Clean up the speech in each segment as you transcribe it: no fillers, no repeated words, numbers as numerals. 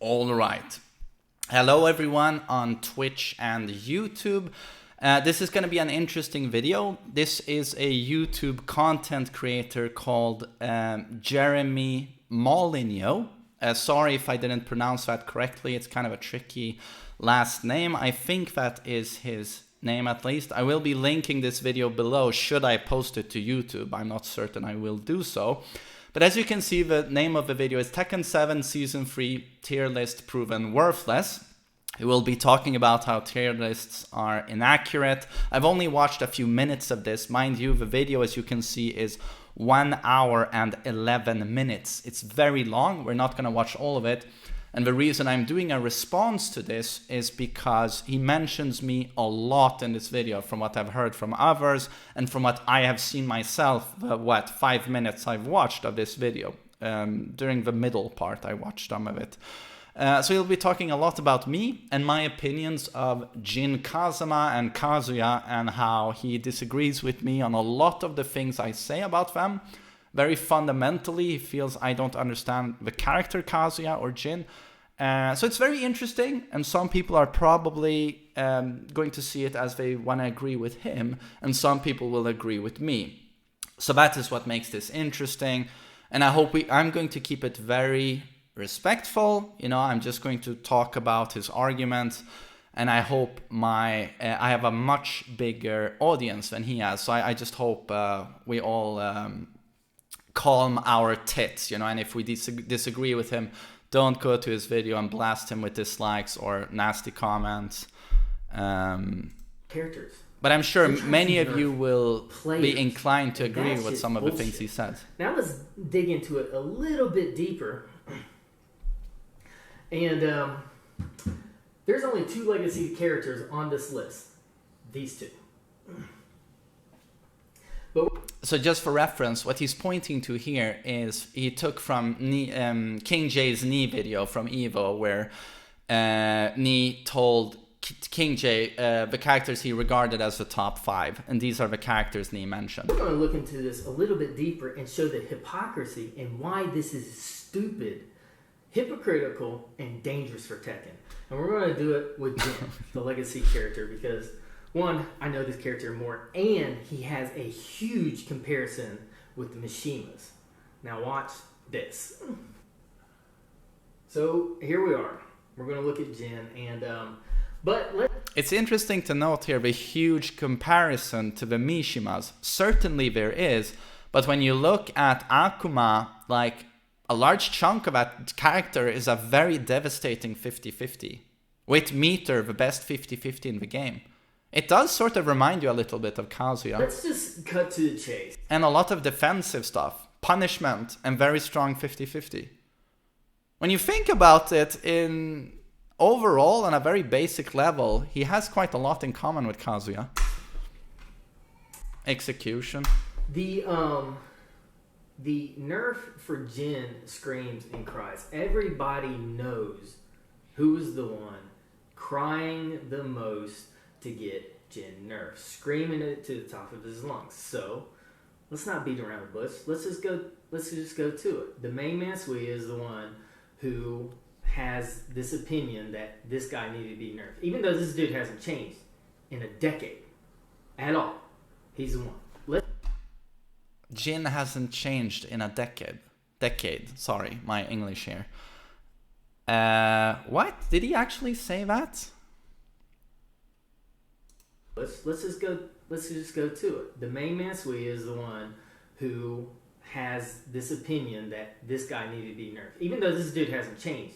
All right. Hello everyone on Twitch and YouTube. This is going to be an interesting video. This is a YouTube content creator called Jeremy Molyneux. Sorry if I didn't pronounce that correctly. It's kind of a tricky last name. I think that is his name at least. I will be linking this video below should I post it to YouTube. I'm not certain I will do so. But as you can see, the name of the video is Tekken 7 Season 3 Tier List Proven Worthless. We will be talking about how tier lists are inaccurate. I've only watched a few minutes of this. Mind you, the video, as you can see, is 1 hour and 11 minutes. It's very long. We're not going to watch all of it. And the reason I'm doing a response to this is because he mentions me a lot in this video from what I've heard from others and from what I have seen myself, the 5 minutes I've watched of this video. During the middle part, I watched some of it. So he'll be talking a lot about me and my opinions of Jin Kazama and Kazuya and how he disagrees with me on a lot of the things I say about them. Very fundamentally, he feels I don't understand the character Kazuya or Jin. So it's very interesting, and some people are probably going to see it as they want to agree with him, and some people will agree with me. So that is what makes this interesting, and I hope I'm going to keep it very respectful. You know, I'm just going to talk about his arguments, and I hope I have a much bigger audience than he has. So I just hope we all calm our tits, you know, and if we disagree with him, don't go to his video and blast him with dislikes or nasty comments. Characters. But I'm sure many of you will be inclined to agree with some of the things he says. Now let's dig into it a little bit deeper. And there's only 2 legacy characters on this list. These 2. So just for reference, what he's pointing to here is he took from King J's Knee video from Evo, where Knee told King J the characters he regarded as the top 5, and these are the characters Knee mentioned. We're going to look into this a little bit deeper and show the hypocrisy and why this is stupid, hypocritical, and dangerous for Tekken. And we're going to do it with Jin, the legacy character, because one, I know this character more, and he has a huge comparison with the Mishimas. Now watch this. So here we are. We're going to look at Jin, and it's interesting to note here the huge comparison to the Mishimas. Certainly there is, but when you look at Akuma, like a large chunk of that character is a very devastating 50-50. With Meter, the best 50-50 in the game. It does sort of remind you a little bit of Kazuya. Let's just cut to the chase. And a lot of defensive stuff, punishment, and very strong 50-50. When you think about it in overall, on a very basic level, he has quite a lot in common with Kazuya. Execution. The nerf for Jin screams and cries. Everybody knows who is the one crying the most to get Jin nerfed, screaming it to the top of his lungs. So let's not beat around the bush. Let's just go to it. TheMainManSWE is the one who has this opinion that this guy needed to be nerfed, even though this dude hasn't changed in a decade at all. He's the one. Jin hasn't changed in a decade. Sorry, my English here. What? Did he actually say that? Let's just go to it. TheMainManSWE is the one who has this opinion that this guy needed to be nerfed, even though this dude hasn't changed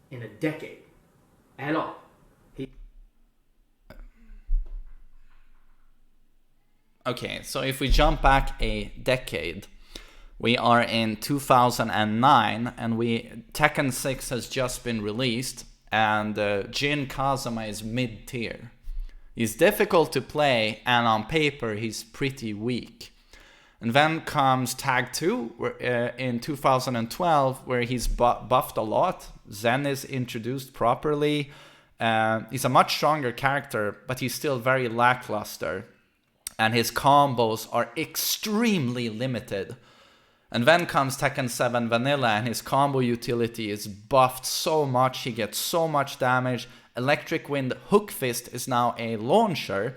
in a decade at all. Okay, so if we jump back a decade, we are in 2009, and Tekken 6 has just been released, and Jin Kazama is mid-tier. He's difficult to play, and on paper, he's pretty weak. And then comes Tag 2 in 2012, where he's buffed a lot. Zen is introduced properly. He's a much stronger character, but he's still very lackluster. And his combos are extremely limited. And then comes Tekken 7 Vanilla, and his combo utility is buffed so much, he gets so much damage. Electric Wind Hook Fist is now a launcher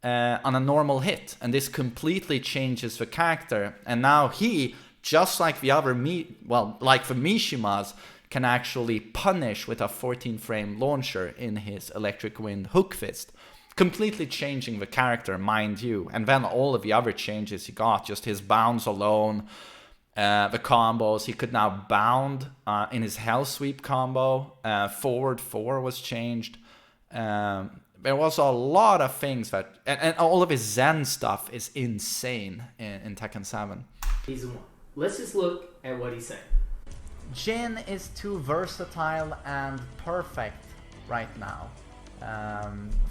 on a normal hit, and this completely changes the character. And now he, just like the other like the Mishimas, can actually punish with a 14 frame launcher in his Electric Wind Hook Fist. Completely changing the character, mind you. And then all of the other changes he got, just his bounds alone, the combos. He could now bound in his Hell Sweep combo. Forward 4 was changed. There was a lot of things that... And all of his Zen stuff is insane in Tekken 7. He's the one. Let's just look at what he's saying. Jin is too versatile and perfect right now.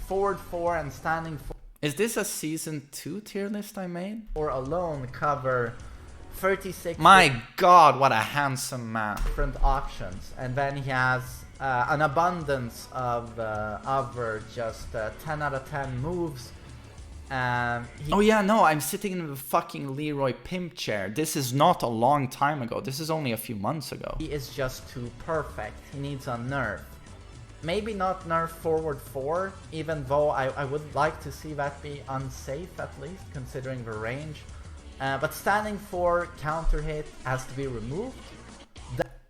Forward 4 and standing 4. Is this a season 2 tier list I made? Or alone cover 36. My god, what a handsome man. Different options. And then he has an abundance of other just 10 out of 10 moves. Oh yeah, no, I'm sitting in the fucking Leroy Pimp chair. This is not a long time ago. This is only a few months ago. He is just too perfect. He needs a nerf. Maybe not nerf forward 4, even though I would like to see that be unsafe at least, considering the range. But standing 4 counter hit has to be removed.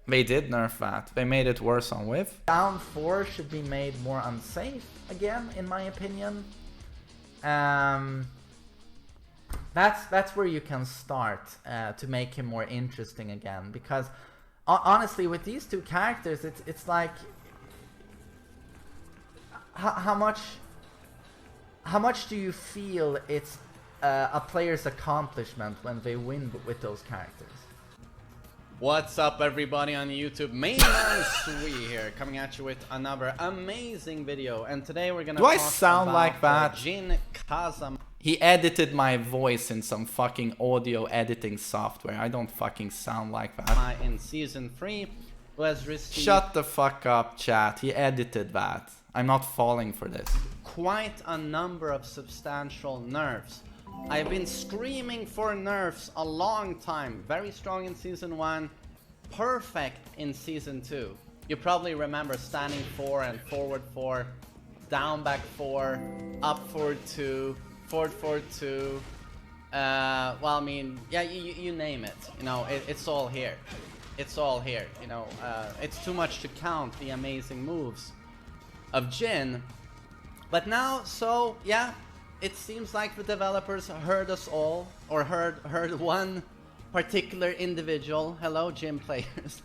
They did nerf that. They made it worse on whiff. Down 4 should be made more unsafe, again, in my opinion. That's where you can start to make him more interesting again, because honestly with these two characters it's like how much do you feel it's a player's accomplishment when they win with those characters? What's up everybody on YouTube? TheMainManSWE here, coming at you with another amazing video, and today we're gonna talk sound about like that? Jin Kazama. He edited my voice in some fucking audio editing software. I don't fucking sound like that. In season 3 was received... Shut the fuck up, chat. He edited that. I'm not falling for this. Quite a number of substantial nerfs. I've been screaming for nerfs a long time. Very strong in season 1, perfect in season 2. You probably remember standing 4 and forward 4, down back 4, up forward 2, forward forward 2. Well, I mean, yeah, you name it. You know, it's all here. It's all here. You know, it's too much to count the amazing moves of Jin. But now, so yeah. It seems like the developers heard us all, or heard one particular individual. Hello, gym players.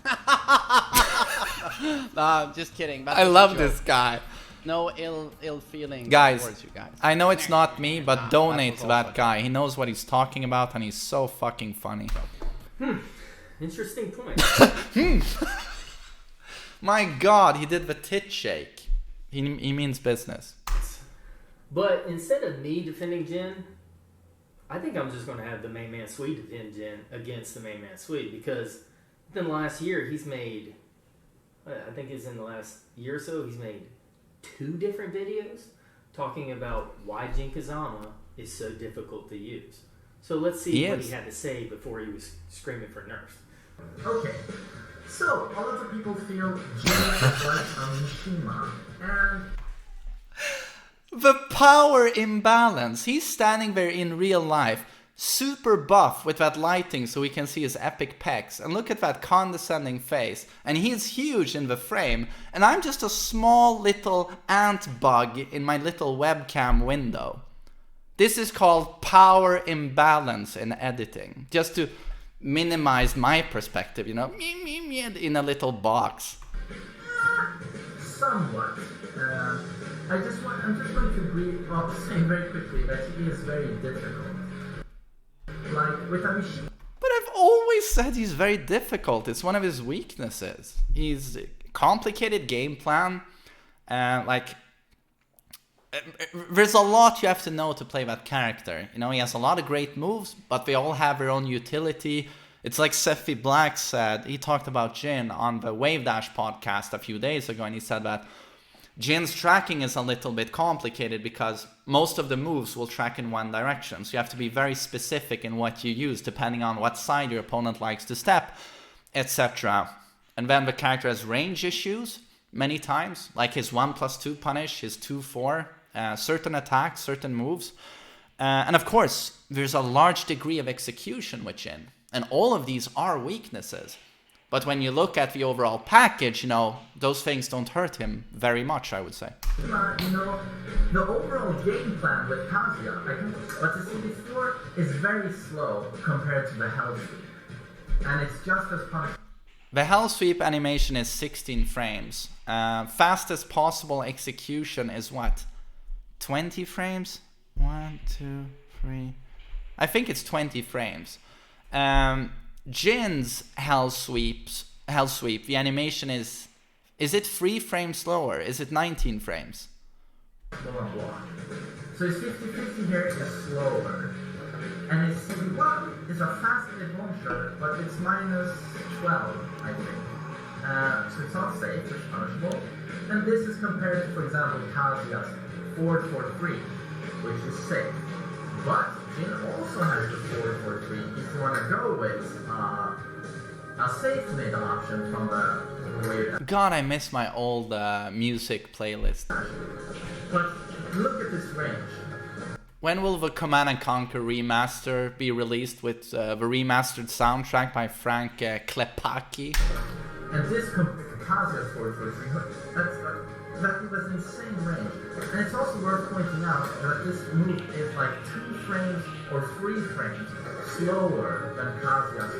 Nah, just kidding. I love this guy. No ill feelings towards you guys. I know it's not me, but donate to that guy. He knows what he's talking about, and he's so fucking funny. Interesting point. My god, he did the tit shake. He means business. But instead of me defending Jin, I think I'm just going to have TheMainManSWE defend Jin against TheMainManSWE, because within the last year he's made, I think it's in the last year or so, he's made 2 different videos talking about why Jin Kazama is so difficult to use. So let's see what he had to say before he was screaming for nerfs. Okay, so a lot of people feel Jin is like a Mishima, and... The power imbalance. He's standing there in real life, super buff with that lighting so we can see his epic pecs. And look at that condescending face. And he's huge in the frame. And I'm just a small little ant bug in my little webcam window. This is called power imbalance in editing. Just to minimize my perspective, you know, in a little box. Somewhat. I'm just going to say very quickly that he is very difficult. Like with a machine. But I've always said he's very difficult. It's one of his weaknesses. He's a complicated game plan. There's a lot you have to know to play that character. You know, he has a lot of great moves, but they all have their own utility. It's like Sephi Black said. He talked about Jin on the Wave Dash podcast a few days ago, and he said that Jin's tracking is a little bit complicated because most of the moves will track in one direction. So you have to be very specific in what you use depending on what side your opponent likes to step, etc. And then the character has range issues many times, like his 1+2 punish, his 2-4, certain attacks, certain moves. And of course, there's a large degree of execution with Jin. And all of these are weaknesses. But when you look at the overall package, you know, those things don't hurt him very much, I would say. You know, the overall game plan with Kazuya, I think what you see before is very slow compared to the Hell Sweep. And it's just as punishable. The Hell Sweep animation is 16 frames. Fastest possible execution is what? 20 frames? 1, 2, 3. I think it's 20 frames. Jin's Hell Sweep, the animation is it 3 frames slower? Is it 19 frames? So his 50-50 here is slower. And his CD1 is a fast launcher, but it's minus 12, I think. So it's not safe, it's punishable. And this is compared to, for example, Kazuya's 4-4-3, which is safe. But Jin also has the 4-4-3 if you want to go with a safe mid option from the way. God, I miss my old music playlist. But look at this range. When will the Command & Conquer remaster be released with the remastered soundtrack by Frank Klepacki? And this compared to Kazuya's 4-4-3, that was insane range. And it's also worth pointing out that this move is like 2 frames or 3 frames slower than Kazuya's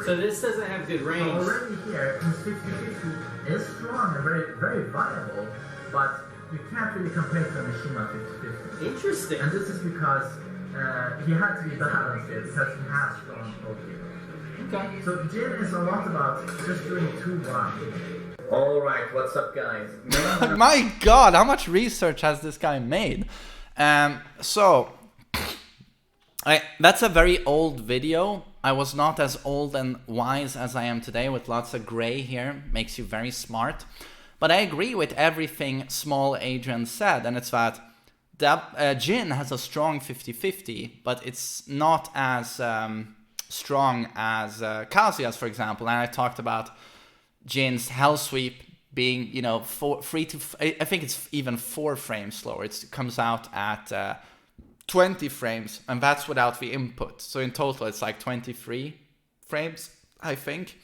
4-4-3. So this doesn't have good range. So already here, his 50-50 is strong and very, very viable, but you can't really compare to the Mishima 50-50. Interesting. And this is because he had to be balanced here because he has strong Pokemon. Okay. So Jin is a lot about just doing 2-1. Alright, what's up guys? My God, how much research has this guy made? So, that's a very old video. I was not as old and wise as I am today with lots of gray here. Makes you very smart. But I agree with everything Small Adrian said, and it's that Jin has a strong 50-50, but it's not as strong as Kazuya's, for example. And I talked about Jin's Hell Sweep being, you know, I think it's even 4 frames slower. It comes out at 20 frames, and that's without the input. So in total, it's like 23 frames, I think.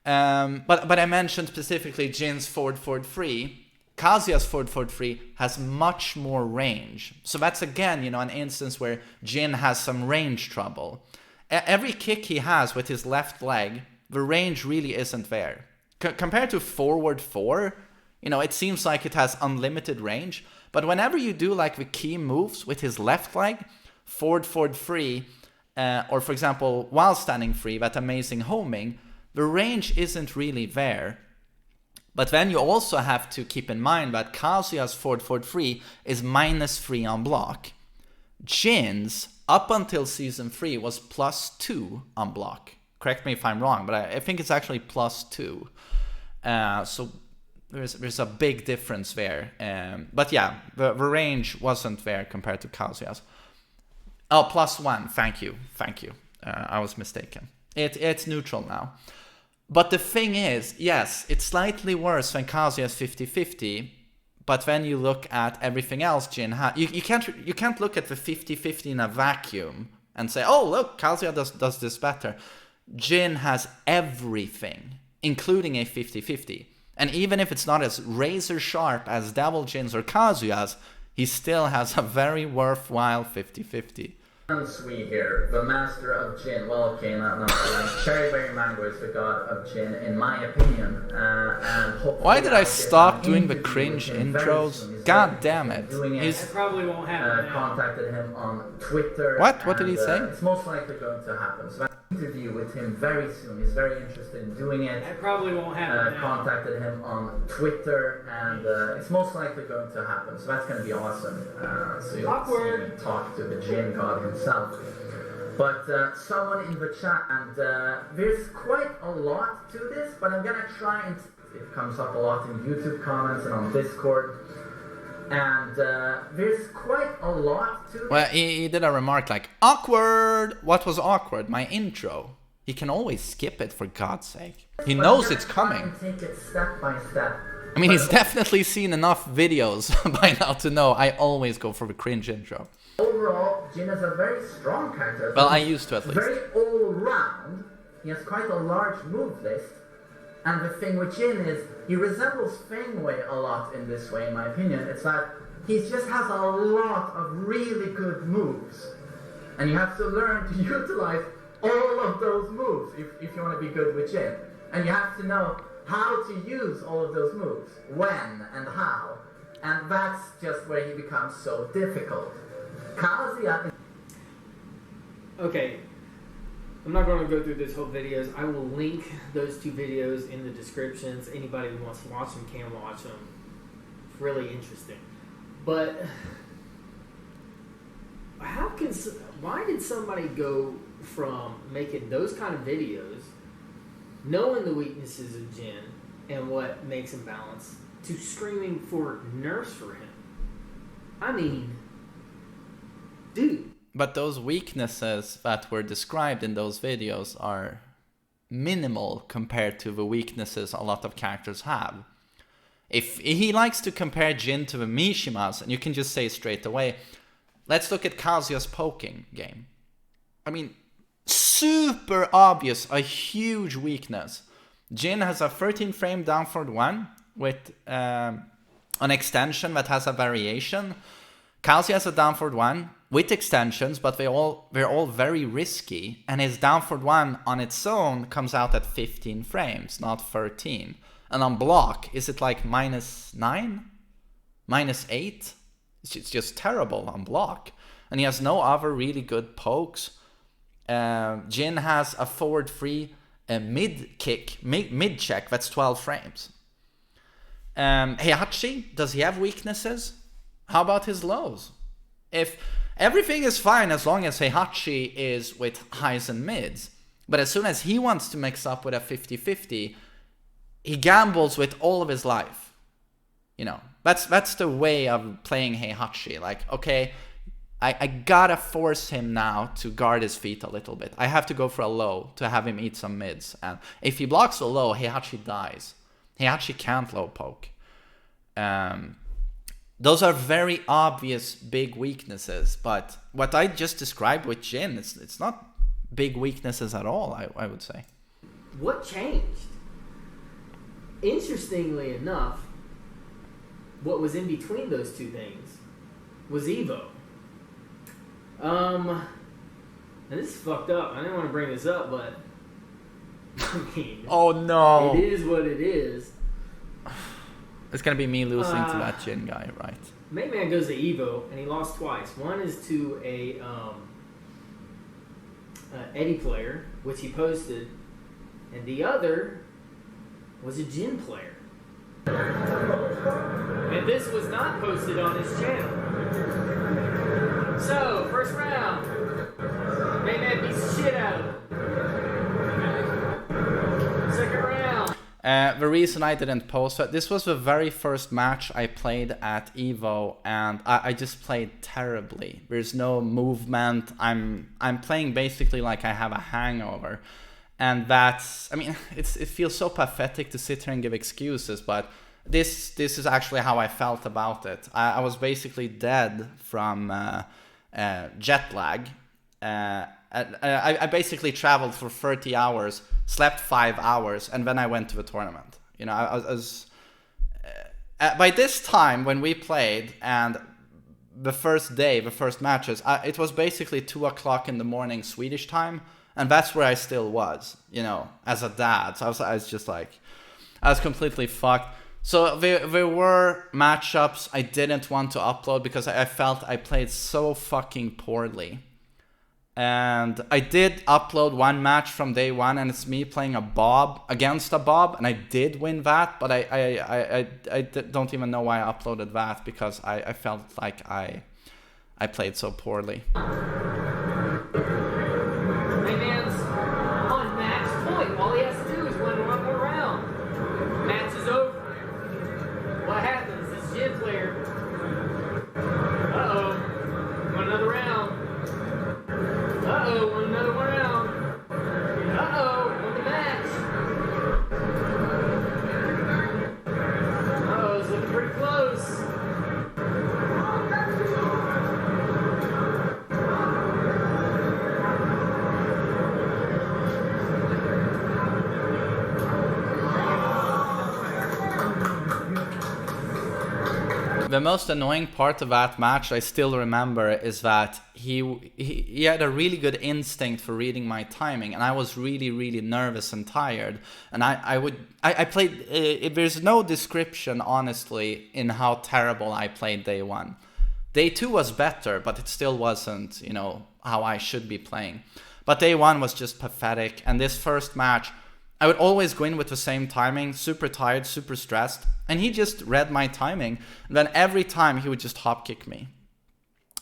But I mentioned specifically Jin's forward 3. Kazuya's forward 3 has much more range. So that's again, you know, an instance where Jin has some range trouble. Every kick he has with his left leg, the range really isn't there. Compared to forward 4, you know, it seems like it has unlimited range. But whenever you do like the key moves with his left leg, forward 3, or for example, while standing free, that amazing homing, the range isn't really there. But then you also have to keep in mind that Kazuya's forward 3 is -3 on block. Jin's, up until Season 3, was +2 on block. Correct me if I'm wrong, but I think it's actually +2. So there's a big difference there. But yeah, the range wasn't there compared to Kazuya's. Oh, +1, thank you. I was mistaken. It's neutral now. But the thing is, yes, it's slightly worse than Kazuya's 50-50, but when you look at everything else Jin has, you can't look at the 50-50 in a vacuum and say, oh look, Kazuya does this better. Jin has everything, including a 50-50. And even if it's not as razor sharp as Devil Jin's or Kazuya's, he still has a very worthwhile 50-50. TheMainManSWE here, the master of Jin. Well, okay, not Cherryberry Mango is the god of Jin, in my opinion. Why did I stop doing the cringe intros? God damn it. It probably won't happen. Contacted him on Twitter. What? What did he say? It's most likely going to happen. So I interview with him very soon. He's very interested in doing it. It probably won't happen. Contacted him on Twitter, and it's most likely going to happen. So that's going to be awesome. So you'll see me talk to the Jin god himself. But someone in the chat, and there's quite a lot to this, but I'm gonna try and It comes up a lot in YouTube comments and on Discord. And there's quite a lot to it. Well, he did a remark like, awkward! What was awkward? My intro. He can always skip it, for God's sake. He knows it's coming. Take it step by step. I mean, he's definitely seen enough videos by now to know I always go for the cringe intro. Overall, Jin is a very strong character. Well, I used to at least. Very all-round. He has quite a large move list. And the thing with Jin is, he resembles Fengwei a lot in this way, in my opinion. It's that he just has a lot of really good moves. And you have to learn to utilize all of those moves if you want to be good with Jin. And you have to know how to use all of those moves, when and how. And that's just where he becomes so difficult. Kazuya is... Okay, I'm not going to go through this whole videos. I will link those two videos in the descriptions. Anybody who wants to watch them can watch them. It's really interesting. But why did somebody go from making those kind of videos, knowing the weaknesses of Jin and what makes him balanced, to screaming for nerfs for him? I mean, dude. But those weaknesses that were described in those videos are minimal compared to the weaknesses a lot of characters have. If he likes to compare Jin to the Mishimas, and you can just say straight away, let's look at Kazuya's poking game. I mean, super obvious, a huge weakness. Jin has a 13 frame down forward 1 with an extension that has a variation. Kazuya has a down forward 1 with extensions, but they're all very risky, and his down forward 1 on its own comes out at 15 frames, not 13. And on block, is it like -9? -8? It's just terrible on block. And he has no other really good pokes. Jin has a forward 3 mid kick, mid check, that's 12 frames. Heihachi, does he have weaknesses? How about his lows? If everything is fine as long as Heihachi is with highs and mids, but as soon as he wants to mix up with a 50-50, he gambles with all of his life. You know, that's the way of playing Heihachi. Like, okay, I gotta force him now to guard his feet a little bit. I have to go for a low to have him eat some mids. And if he blocks a low, Heihachi dies. Heihachi can't low poke. Those are very obvious big weaknesses, but what I just described with Jin, it's not big weaknesses at all, I would say. What changed? Interestingly enough, what was in between those two things was Evo. And this is fucked up. I didn't want to bring this up, but I mean, oh no, it is what it is. It's gonna be me losing to that Jin guy, right? Main goes to Evo, and he lost twice. One is to a Eddie player, which he posted, and the other was a Jin player. And this was not posted on his channel. So, first round, Main beats the shit out of him. Second round. The reason I didn't post it, this was the very first match I played at Evo, and I just played terribly. There's no movement. I'm playing basically like I have a hangover, and that's, I mean, it feels so pathetic to sit here and give excuses, but this is actually how I felt about it. I was basically dead from jet lag. I basically traveled for 30 hours, slept 5 hours, and then I went to the tournament. You know, I was by this time when we played, and the first day, the first matches, it was basically 2 o'clock in the morning Swedish time, and that's where I still was, you know, as a dad. So I was just like, I was completely fucked. So there were matchups I didn't want to upload because I felt I played so fucking poorly. And I did upload one match from day one, and it's me playing a Bob against a Bob, and I did win that, but I don't even know why I uploaded that, because I felt like I played so poorly. Man's on match point. All he has to do is win one more round. Match is The most annoying part of that match I still remember is that he had a really good instinct for reading my timing, and I was really, really nervous and tired. And I played. There's no description, honestly, in how terrible I played day one. Day two was better, but it still wasn't, how I should be playing. But day one was just pathetic. And this first match, I would always go in with the same timing, super tired, super stressed. And he just read my timing. And then every time he would just hop kick me.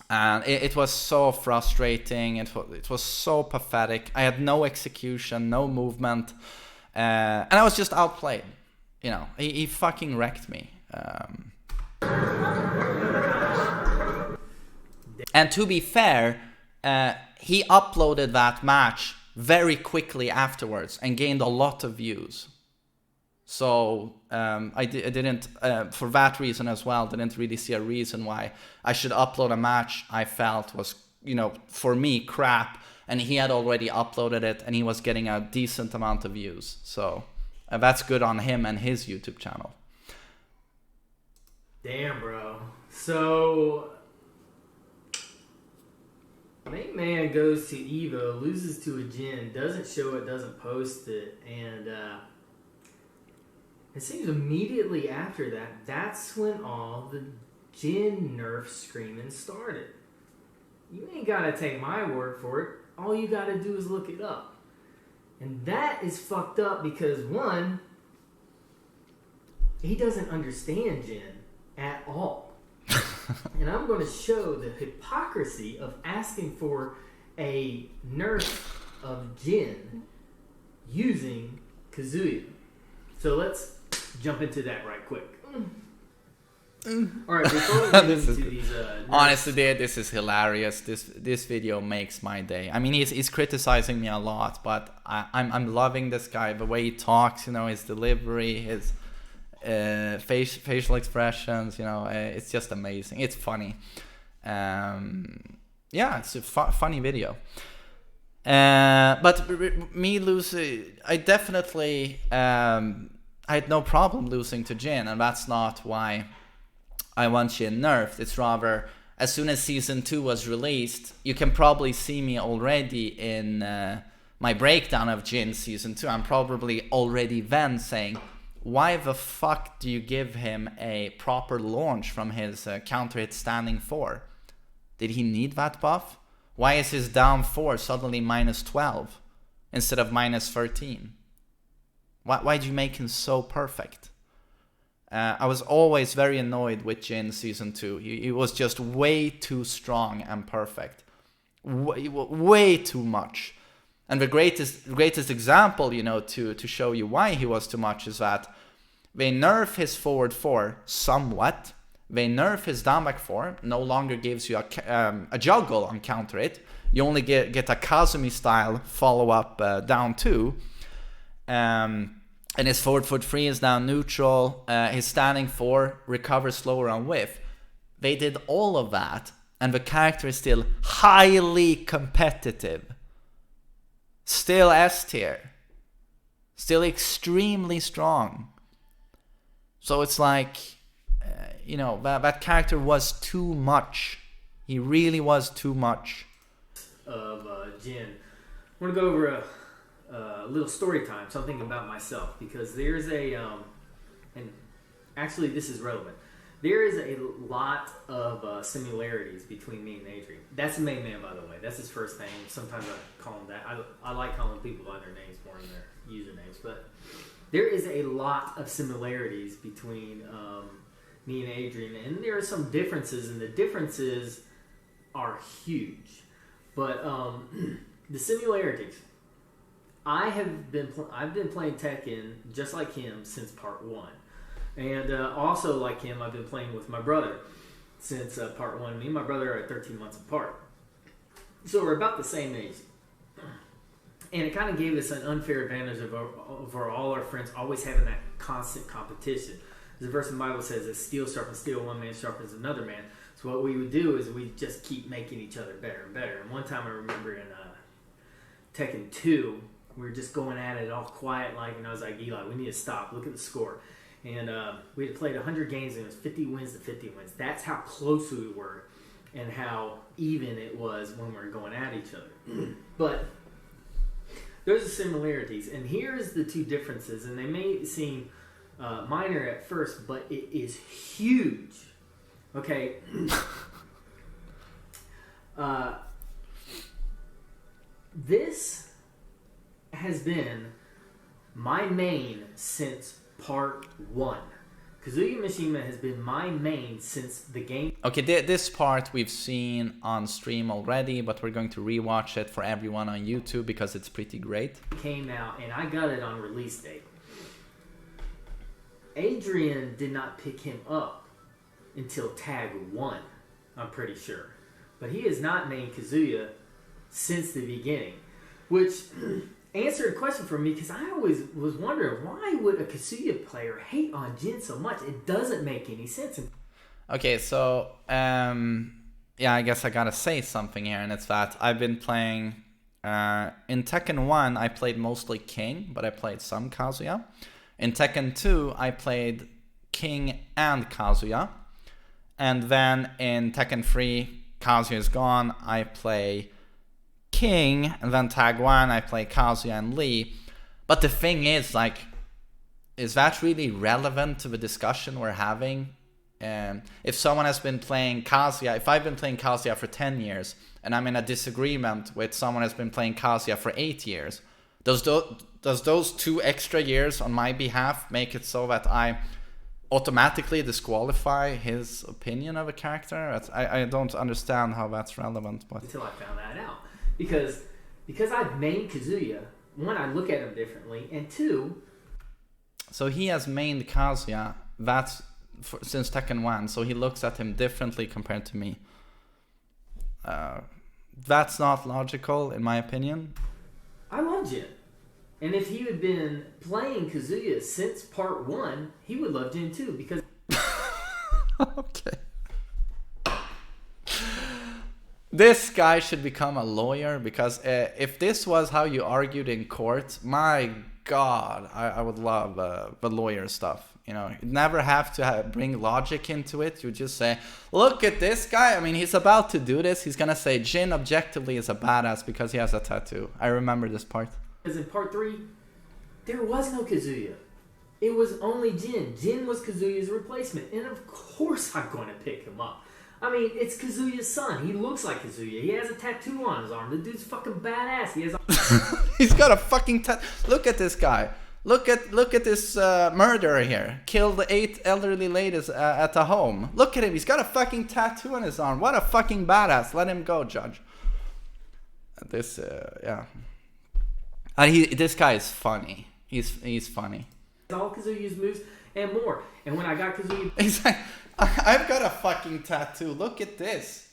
And it was so frustrating. It was so pathetic. I had no execution, no movement. And I was just outplayed. He fucking wrecked me. And to be fair, he uploaded that match very quickly afterwards and gained a lot of views. So I didn't, for that reason as well, didn't really see a reason why I should upload a match I felt was, for me, crap. And he had already uploaded it and he was getting a decent amount of views. So that's good on him and his YouTube channel. Damn, bro. So MainMan goes to Evo, loses to a Jin, doesn't show it, doesn't post it, and it seems immediately after that, that's when all the Jin nerf screaming started. You ain't gotta take my word for it. All you gotta do is look it up. And that is fucked up because, one, he doesn't understand Jin at all. And I'm going to show the hypocrisy of asking for a nerf of Jin using Kazuya. So let's jump into that right quick. Alright, before we get into these... honestly, this is hilarious. This video makes my day. I mean, he's criticizing me a lot, but I'm loving this guy. The way he talks, his delivery, his... facial expressions, it's just amazing. It's funny. It's a funny video. But me losing, I definitely I had no problem losing to Jin, and that's not why I want Jin nerfed. It's rather, as soon as season 2 was released, you can probably see me already in my breakdown of Jin season 2. I'm probably already then saying, why the fuck do you give him a proper launch from his counter hit standing 4? Did he need that buff? Why is his down 4 suddenly minus 12 instead of minus 13? Why'd you make him so perfect? I was always very annoyed with Jin season 2. He was just way too strong and perfect. Way too much. And the greatest example, to show you why he was too much is that they nerf his forward 4 somewhat. They nerf his down back 4. No longer gives you a juggle on counter it. You only get a Kazumi style follow up down 2. And his forward foot 3 is now neutral. His standing 4 recovers slower on whiff. They did all of that, and the character is still highly competitive. Still S tier. Still extremely strong. So it's like, that character was too much. He really was too much. Of Jin. I want to go over a little story time, something about myself, because there's and actually this is relevant. There is a lot of similarities between me and Adrian. That's the main man, by the way. That's his first name. Sometimes I call him that. I like calling people by their names more than their usernames. But there is a lot of similarities between me and Adrian. And there are some differences, and the differences are huge. But the similarities. I've been playing Tekken just like him since part 1. And also like him, I've been playing with my brother since part 1. Me and my brother are 13 months apart. So we're about the same age. And it kind of gave us an unfair advantage over all our friends always having that constant competition. As the verse in the Bible says, that steel sharpens steel, one man sharpens another man. So what we would do is we just keep making each other better and better. And one time I remember in Tekken 2, we were just going at it all quiet like, and I was like, Eli, we need to stop. Look at the score. And we had played 100 games, and it was 50 wins to 50 wins. That's how close we were and how even it was when we were going at each other. But there's the similarities, and here's the two differences, and they may seem minor at first, but it is huge. Okay. This has been my main since part 1. Kazuya Mishima has been my main since the game. Okay, this part we've seen on stream already, but we're going to rewatch it for everyone on YouTube because it's pretty great. Came out, and I got it on release date. Adrian did not pick him up until Tag 1, I'm pretty sure. But he has not named Kazuya since the beginning, which answered a question for me, because I always was wondering, why would a Kazuya player hate on Jin so much? It doesn't make any sense. Okay, so yeah, I guess I gotta say something here, and it's that I've been playing in Tekken 1 I played mostly King, but I played some Kazuya. In Tekken 2 I played King and Kazuya, and then in Tekken 3 Kazuya is gone, I play King, and then Tag 1 I play Kazuya and Lee. But the thing is, like, is that really relevant to the discussion we're having? If someone has been playing Kazuya, if I've been playing Kazuya for 10 years and I'm in a disagreement with someone who's been playing Kazuya for 8 years, does those 2 extra years on my behalf make it so that I automatically disqualify his opinion of a character? I don't understand how that's relevant. But until I found that out. Because I've named Kazuya, one, I look at him differently, and two... So he has mained Kazuya, that's since Tekken 1, so he looks at him differently compared to me. That's not logical, in my opinion. I love Jin. And if he had been playing Kazuya since part 1, he would love Jin too, because... Okay. This guy should become a lawyer, because if this was how you argued in court, my God, I would love the lawyer stuff. You know, you never have to bring logic into it. You just say, look at this guy. I mean, he's about to do this. He's going to say Jin objectively is a badass because he has a tattoo. I remember this part. Because in part 3, there was no Kazuya. It was only Jin. Jin was Kazuya's replacement. And of course I'm going to pick him up. I mean, it's Kazuya's son. He looks like Kazuya. He has a tattoo on his arm. The dude's fucking badass. He has He's got a fucking tattoo. Look at this guy. Look at this murderer here. Killed 8 elderly ladies at a home. Look at him. He's got a fucking tattoo on his arm. What a fucking badass. Let him go, Judge. This, yeah. And this guy is funny. He's funny. all Kazuya's moves and more. And when I got Kazuya... He's like, I've got a fucking tattoo. Look at this.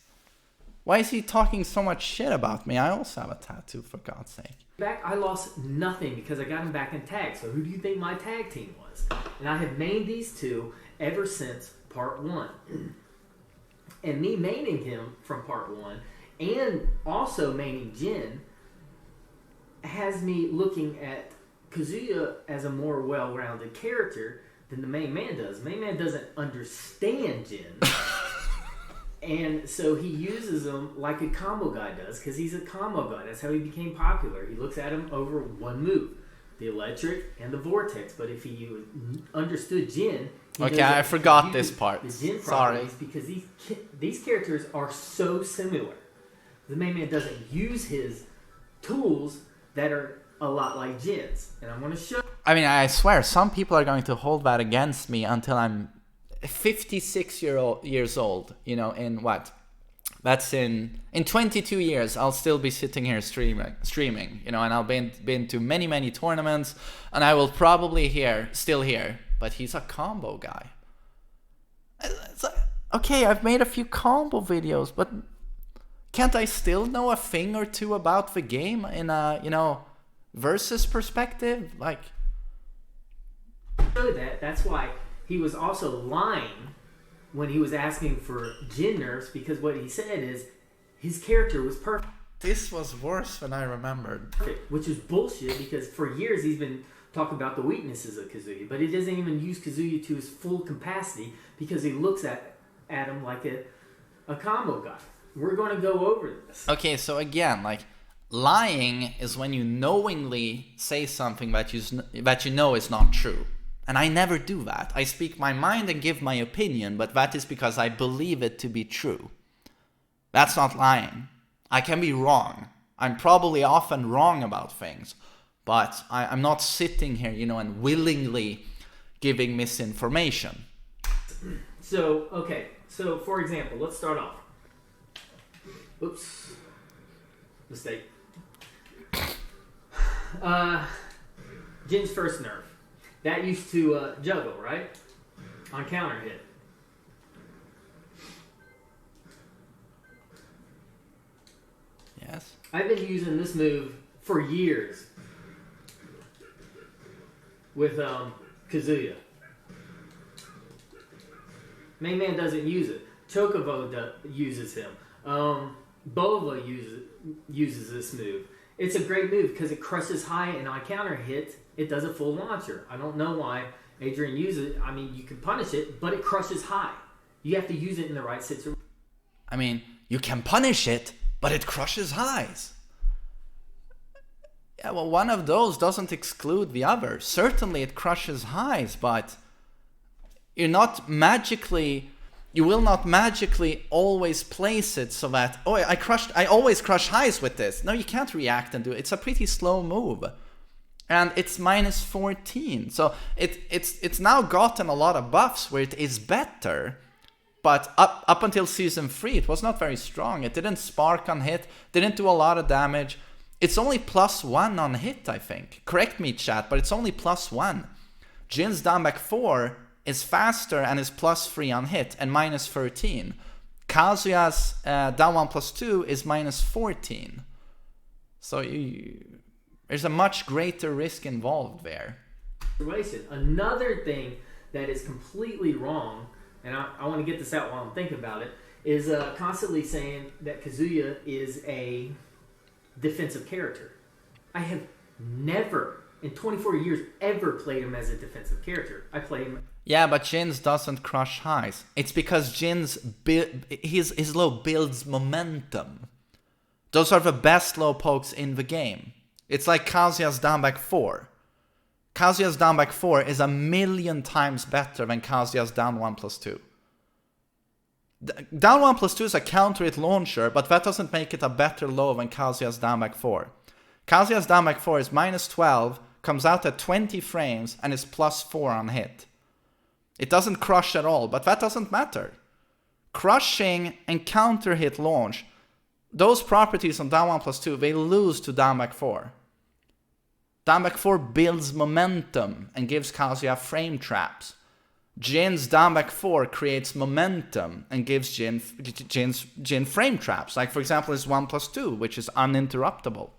Why is he talking so much shit about me? I also have a tattoo, for God's sake. Back, I lost nothing because I got him back in tag. So who do you think my tag team was? And I have mained these two ever since part 1. And me maining him from part 1 and also maining Jin has me looking at Kazuya as a more well-rounded character than the main man does. Main man doesn't understand Jin. And so he uses them like a combo guy does, because he's a combo guy. That's how he became popular. He looks at him over one move, the electric and the vortex. But if he understood Jin... Okay, I forgot this part. The Jin Sorry. Because these characters are so similar. The main man doesn't use his tools that are a lot like Jin's. And I'm going to show... I mean, I swear, some people are going to hold that against me until I'm 56 years old, you know, in what? That's in 22 years, I'll still be sitting here streaming, you know, and I'll been to many tournaments, and I will probably still here, but he's a combo guy. It's like, okay, I've made a few combo videos, but can't I still know a thing or two about the game in a, you know, versus perspective? Like, that's why he was also lying when he was asking for Jin nerfs, because what he said is his character was perfect. This was worse than I remembered. Which is bullshit, because for years he's been talk about the weaknesses of Kazuya, but he doesn't even use Kazuya to his full capacity because he looks at him like a combo guy. We're going to go over this. Okay, so again, like, lying is when you knowingly say something that you know is not true. And I never do that. I speak my mind and give my opinion, but that is because I believe it to be true. That's not lying. I can be wrong. I'm probably often wrong about things, but I'm not sitting here, and willingly giving misinformation. So, okay. So, for example, let's start off. Oops. Mistake. Jin's first nerf. That used to juggle, right? On counter hit. Yes. I've been using this move for years with Kazuya. Main Man doesn't use it. Chocobo uses him. Bova uses this move. It's a great move because it crushes high, and on counter hit, it does a full launcher. I don't know why Adrian uses it. I mean, you can punish it, but it crushes high. You have to use it in the right situation. I mean, you can punish it, but it crushes highs. Yeah, well, one of those doesn't exclude the other. Certainly it crushes highs, but you will not magically always place it so that, I always crush highs with this. No, you can't react and do it. It's a pretty slow move. And it's minus 14. So it's now gotten a lot of buffs where it is better. But up until Season 3, it was not very strong. It didn't spark on hit, didn't do a lot of damage. It's only +1 on hit, I think. Correct me, chat, but it's only +1. Jin's down back 4 is faster and is +3 on hit and minus 13. Kazuya's down 1+2 is minus 14. So there's a much greater risk involved there. Another thing that is completely wrong, and I want to get this out while I'm thinking about it, is constantly saying that Kazuya is a defensive character. I have never, in 24 years, ever played him as a defensive character. I play him... Yeah, but Jin's doesn't crush highs. It's because Jin's his low builds momentum. Those are the best low pokes in the game. It's like Kazuya's down back 4. Kazuya's down back 4 is 1,000,000 times better than Kazuya's down 1+2. Down 1+2 is a counter hit launcher, but that doesn't make it a better low than Kazuya's down back 4. Kazuya's down back 4 is minus 12, comes out at 20 frames, and is +4 on hit. It doesn't crush at all, but that doesn't matter. Crushing and counter hit launch, those properties on down 1+2, they lose to down back 4. Down back 4 builds momentum and gives Kazuya frame traps. Jin's down back 4 creates momentum and gives Jin frame traps. Like, for example, his 1+2, which is uninterruptible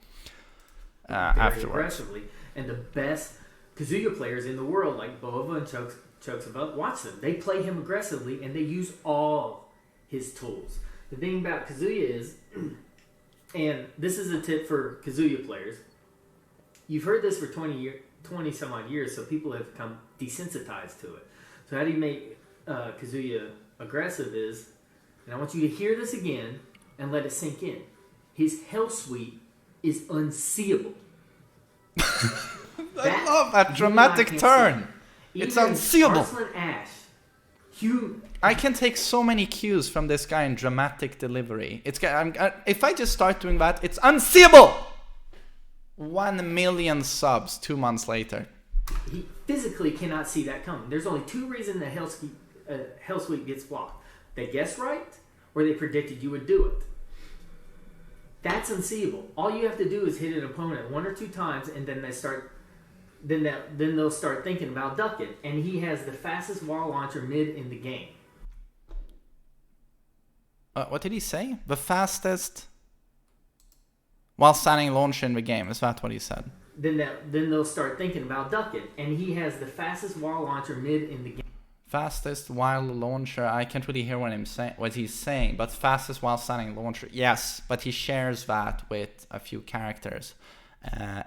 afterwards. Aggressively. And the best Kazuya players in the world, like Bova and Chocobo, watch them. They play him aggressively, and they use all his tools. The thing about Kazuya is, and this is a tip for Kazuya players, you've heard this for 20 some odd years, so people have become desensitized to it. So how do you make Kazuya aggressive is, and I want you to hear this again and let it sink in. His hell sweep is unseeable. I love that dramatic turn. It's unseeable. Arslan Ash, I can take so many cues from this guy in dramatic delivery. If I just start doing that, it's unseeable. 1,000,000 subs 2 months later. He physically cannot see that coming. There's only two reasons that hell sweep gets blocked. They guessed right, or they predicted you would do it. That's unseeable. All you have to do is hit an opponent 1 or 2 times, and then they'll start thinking about ducking. And he has the fastest wall launcher mid in the game. What did he say? The fastest while standing launcher in the game. Is that what he said? Then they'll start thinking about ducking. And he has the fastest wall launcher mid in the game. Fastest while launcher. I can't really hear what he's saying, but fastest while standing launcher. Yes, but he shares that with a few characters.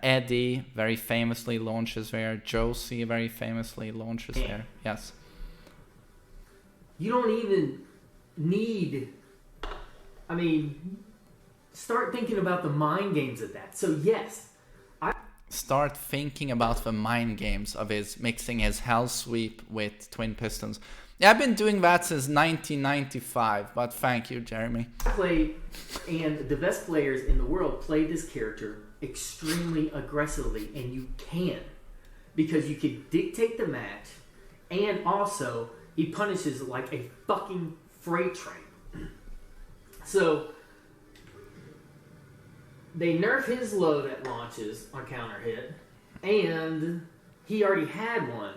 Eddie very famously launches there. Josie very famously launches there. Yes. You don't even need... I mean, start thinking about the mind games of that. So yes, start thinking about the mind games of his mixing his Hell Sweep with Twin Pistons. Yeah, I've been doing that since 1995, but thank you, Jeremy. Play, and the best players in the world play this character extremely aggressively, and you can, because you can dictate the match, and also he punishes like a fucking freight train. So they nerf his low that launches on counter hit, and he already had one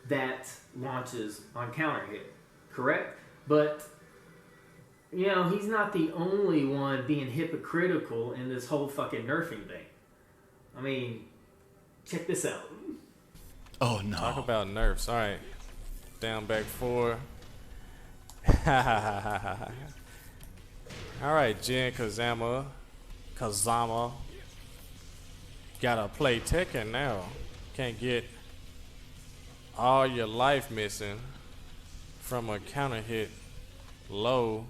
that launches on counter hit, correct? But, you know, he's not the only one being hypocritical in this whole fucking nerfing thing. I mean, check this out. Oh no. Talk about nerfs. All right. Down back 4. All right, Jin Kazama. Gotta play Tekken now. Can't get all your life missing from a counter hit low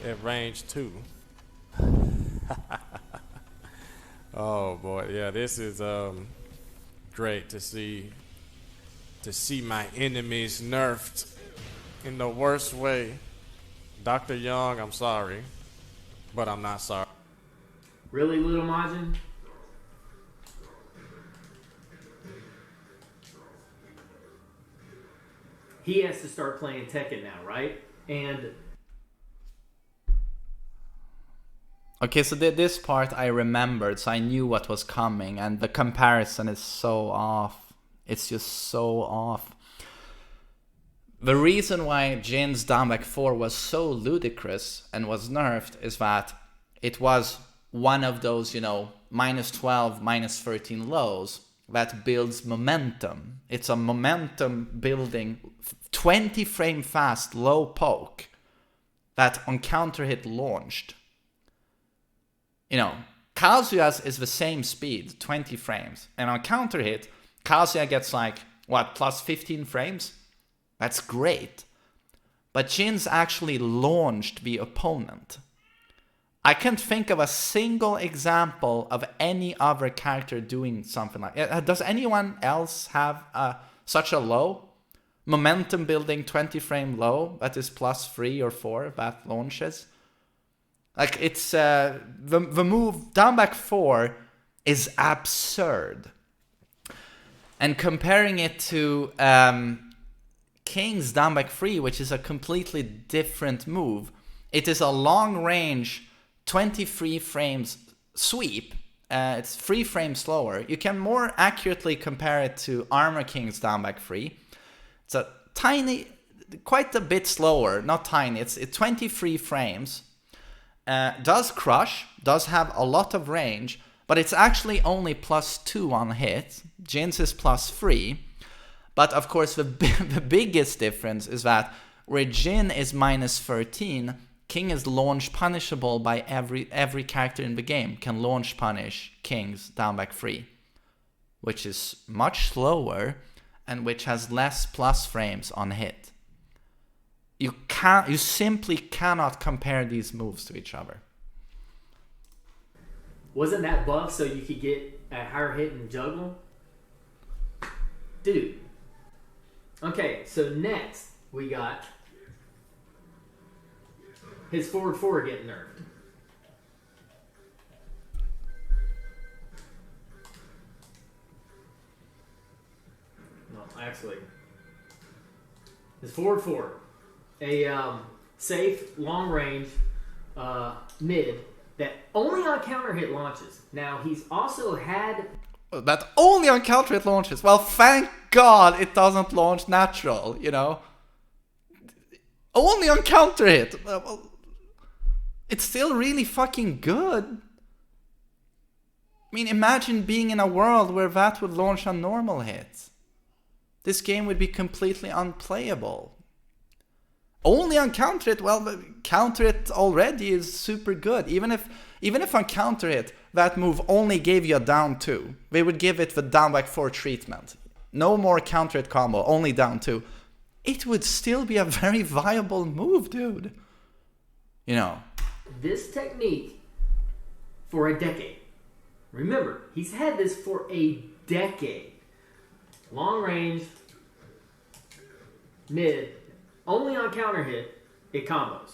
at range 2. Oh boy, yeah, this is great to see my enemies nerfed in the worst way. Dr. Young, I'm sorry, but I'm not sorry. Really, Little Majin? He has to start playing Tekken now, right? And okay, so this part I remembered, so I knew what was coming, and the comparison is so off. It's just so off. The reason why Jin's down back 4 was so ludicrous and was nerfed is that it was one of those, you know, -12, -13 lows that builds momentum. It's a momentum building 20 frame fast low poke that on counter hit launched. You know, Kazuya's is the same speed, 20 frames. And on counter hit, Kazuya gets like, what, plus 15 frames? That's great. But Jin's actually launched the opponent. I can't think of a single example of any other character doing something like it. Does anyone else have such a low? Momentum building 20 frame low that is +3 or 4 that launches? Like, it's the move down back 4 is absurd. And comparing it to King's down back 3, which is a completely different move, it is a long range 23 frames sweep. It's 3 frames slower. You can more accurately compare it to Armor King's down back 3. It's a tiny, quite a bit slower, not tiny, it's 23 frames. Does crush, does have a lot of range, but it's actually only +2 on hit. Jin's is +3. But of course the biggest difference is that where Jin is -13, King is launch punishable by every character in the game. Can launch punish King's down back 3, which is much slower and which has less plus frames on hit. You simply cannot compare these moves to each other. wasn't that buff so you could get a higher hit and juggle? Dude. Okay, so next we got his forward 4 getting nerfed. No, actually, his forward 4, a safe long range mid that only on counter hit launches. Now he's also had that only on counter hit launches. Well, thank God it doesn't launch natural, you know. Only on counter hit. Well, it's still really fucking good. I mean, imagine being in a world where that would launch on normal hits. This game would be completely unplayable. Only on counter hit, well, counter hit already is super good. Even if on counter hit, that move only gave you a down 2, they would give it the down back 4 treatment. No more counter hit combo, only down 2. It would still be a very viable move, dude. You know. This technique for a decade. Remember, he's had this for a decade. Long range, mid, only on counter hit, it combos.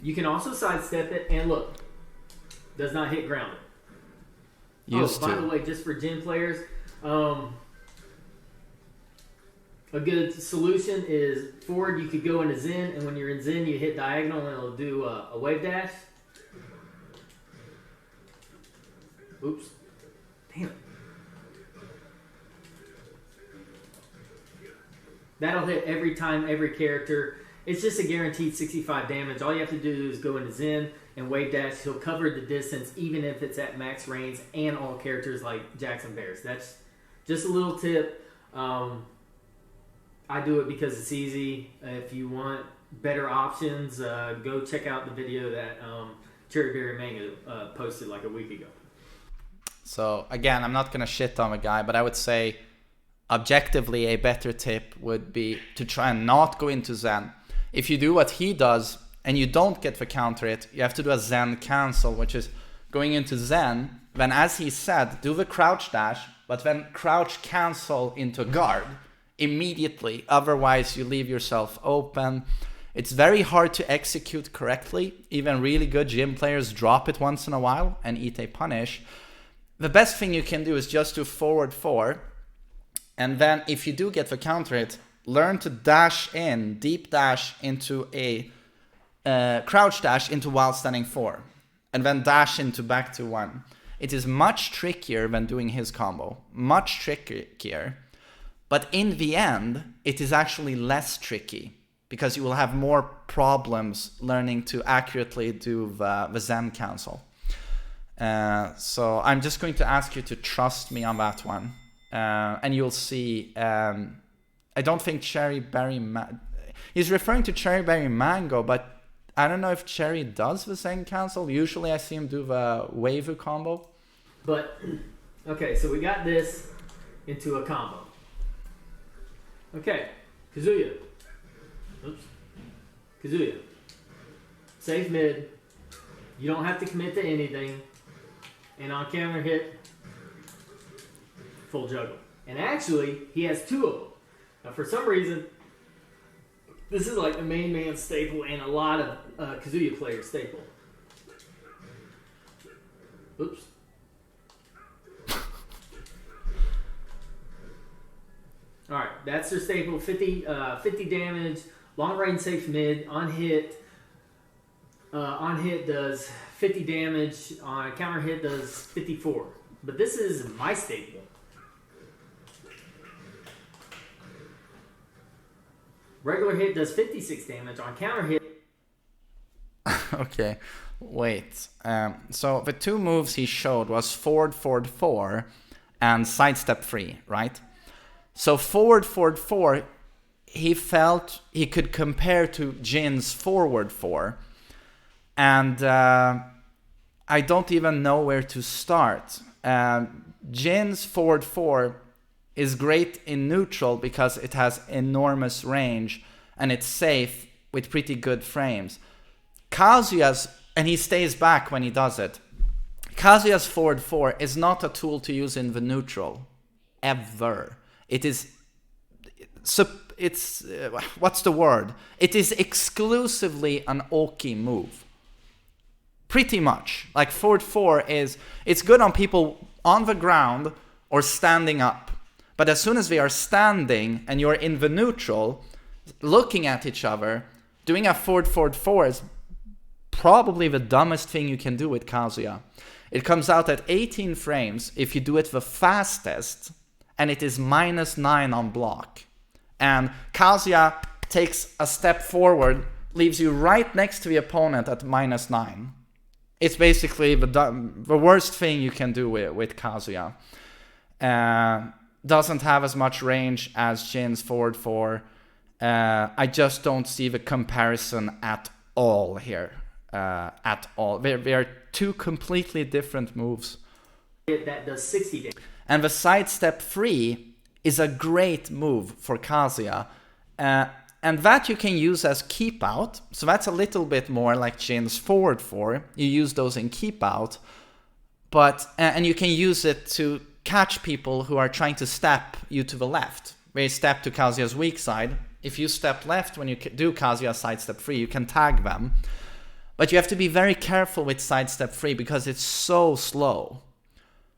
You can also sidestep it, and look, does not hit grounded. By the way, just for Jin players, a good solution is forward. You could go into Zen, and when you're in Zen, you hit diagonal, and it'll do a wave dash. Oops. Damn it. That'll hit every time, every character. It's just a guaranteed 65 damage. All you have to do is go into Zen and wave dash. He'll cover the distance, even if it's at max range, and all characters like Jackson Bears. That's just a little tip. I do it because it's easy. If you want better options, go check out the video that Cherry Berry Mango posted like a week ago. So again, I'm not going to shit on the guy, but I would say objectively a better tip would be to try and not go into Zen. If you do what he does and you don't get the counter hit, you have to do a Zen cancel, which is going into Zen, then as he said, do the crouch dash, but then crouch cancel into guard immediately, otherwise you leave yourself open. It's very hard to execute correctly. Even really good gym players drop it once in a while and eat a punish. The best thing you can do is just do forward 4, and then if you do get the counter hit, learn to dash in, deep dash into a crouch dash into while standing 4, and then dash into back to 1. It is much trickier than doing his combo, much trickier. But in the end, it is actually less tricky because you will have more problems learning to accurately do the Zen cancel. So I'm just going to ask you to trust me on that one. And you'll see, I don't think Cherry Berry... He's referring to Cherry Berry Mango, but I don't know if Cherry does the Zen cancel. Usually I see him do the Waifu combo. But, okay, so we got this into a combo. Okay, Kazuya. Oops. Kazuya. Safe mid. You don't have to commit to anything. And on counter hit, full juggle. And actually, he has 2 of them. Now, for some reason, this is like the main man staple and a lot of Kazuya players staple. Oops. Alright, that's their staple. 50 damage, long range safe mid, on hit does 50 damage, on counter hit does 54. But this is my staple. Regular hit does 56 damage, on counter hit. Okay, wait. So the 2 moves he showed was forward 4 and sidestep 3, right? So forward 4, he felt he could compare to Jin's forward 4. And I don't even know where to start. Jin's forward 4 is great in neutral because it has enormous range and it's safe with pretty good frames. Kazuya's, and he stays back when he does it. Kazuya's forward 4 is not a tool to use in the neutral, ever. It is, what's the word? It is exclusively an Oki move. Pretty much. Like forward 4 is, it's good on people on the ground or standing up. But as soon as they are standing and you're in the neutral, looking at each other, doing a forward 4 is probably the dumbest thing you can do with Kazuya. It comes out at 18 frames if you do it the fastest, and it is -9 on block. And Kazuya takes a step forward, leaves you right next to the opponent at -9. It's basically the worst thing you can do with Kazuya. Doesn't have as much range as Jin's forward 4. I just don't see the comparison at all here. At all. They're two completely different moves. That does 60 damage. And the sidestep free is a great move for Kazuya. And that you can use as keep out. So that's a little bit more like Jin's forward 4. You use those in keep out. But, and you can use it to catch people who are trying to step you to the left. They step to Kazuya's weak side. If you step left when you do Kazuya sidestep free, you can tag them. But you have to be very careful with sidestep free because it's so slow.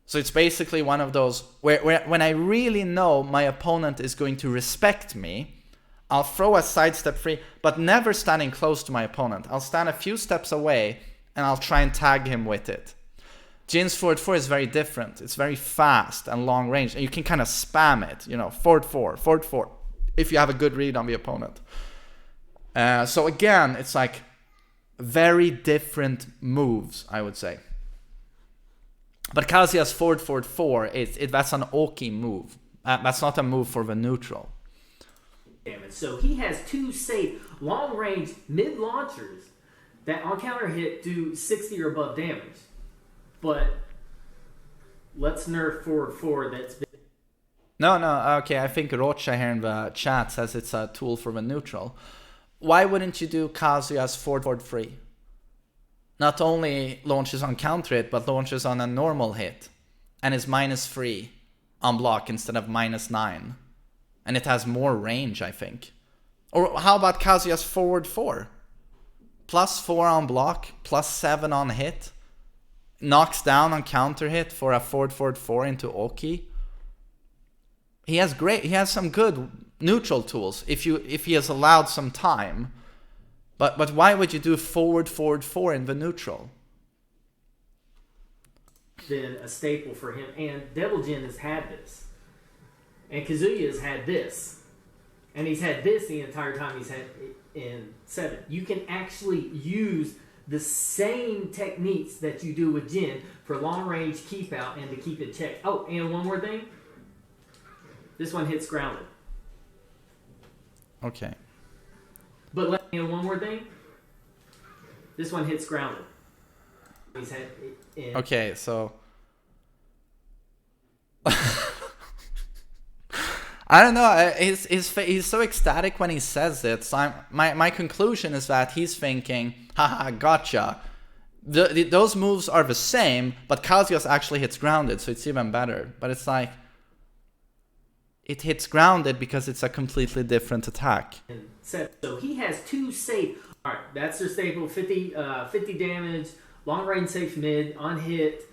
So it's basically one of those where when I really know my opponent is going to respect me, I'll throw a sidestep free, but never standing close to my opponent. I'll stand a few steps away and I'll try and tag him with it. Jin's forward 4 is very different. It's very fast and long range, and you can kind of spam it, you know, forward 4, if you have a good read on the opponent. So again, it's like very different moves, I would say. But Kazuya's forward 4, that's an Oki move. That's not a move for the neutral. Damage. So he has 2 safe long-range mid-launchers that on counter hit do 60 or above damage. But let's nerf forward 4 that's been... No, okay, I think Rocha here in the chat says it's a tool for the neutral. Why wouldn't you do Kazuya's forward 3? Not only launches on counter hit, but launches on a normal hit. And is -3 on block instead of -9. And it has more range, I think. Or how about Kazuya's forward 4? +4 on block, +7 on hit. Knocks down on counter hit for a forward 4 into Oki. He has some good neutral tools if he has allowed some time. But why would you do forward 4 in the neutral? Been a staple for him, and Devil Jin has had this. And Kazuya has had this. And he's had this the entire time he's had in 7. You can actually use the same techniques that you do with Jin for long range keep out and to keep it checked. Oh, and one more thing. This one hits grounded. Okay. But and one more thing. This one hits grounded. He's had okay, so I don't know. He's so ecstatic when he says it. So my conclusion is that he's thinking, haha, gotcha. Those moves are the same, but Kazuya's actually hits grounded, so it's even better. But it's like, it hits grounded because it's a completely different attack. So he has 2 safe. All right, that's their staple. 50 damage, long range safe mid, on hit.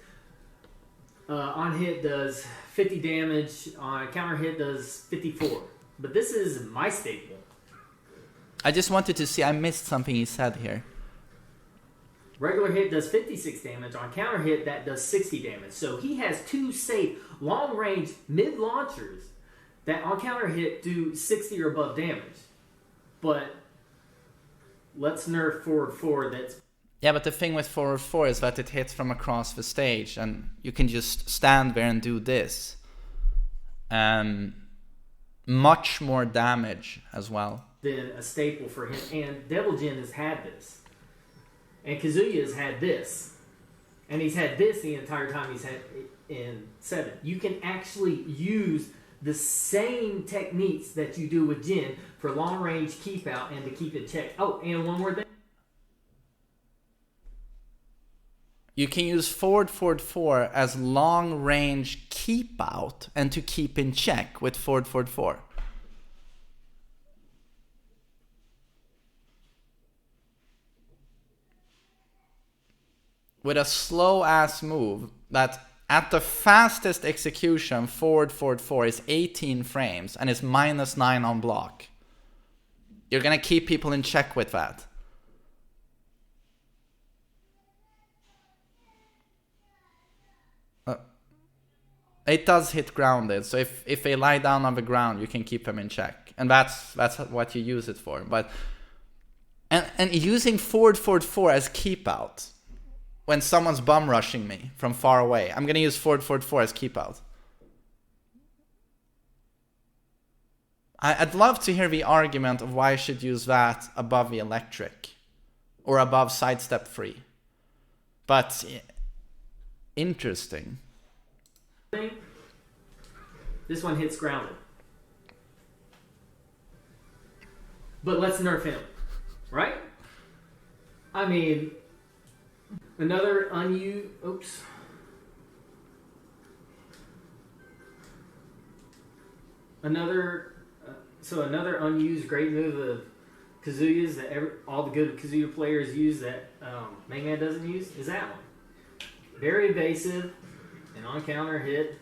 On hit does 50 damage, on counter hit does 54. But this is my staple. I just wanted to see, I missed something he said here. Regular hit does 56 damage, on counter hit that does 60 damage. So he has 2 safe long range mid launchers that on counter hit do 60 or above damage. But let's nerf forward 4 that's... Yeah, but the thing with forward 4 is that it hits from across the stage, and you can just stand there and do this. Much more damage as well. Been a staple for him, and Devil Jin has had this. And Kazuya has had this. And he's had this the entire time he's had in 7. You can actually use the same techniques that you do with Jin for long range keep out and to keep it checked. Oh, and one more thing. You can use forward 4 as long range keep out and to keep in check with forward 4. With a slow ass move that at the fastest execution forward 4 is 18 frames and is -9 on block. You're gonna keep people in check with that. It does hit grounded, so if they lie down on the ground, you can keep them in check, and that's what you use it for. But and using forward 4 as keep out when someone's bum rushing me from far away, I'm gonna use forward 4 as keep out. I'd love to hear the argument of why I should use that above the electric or above sidestep free. But interesting. This one hits grounded. But let's nerf him, right? I mean, another unused... Oops. Another unused great move of Kazuya's that all the good Kazuya players use that Man doesn't use is that one. Very evasive, and on counter hit,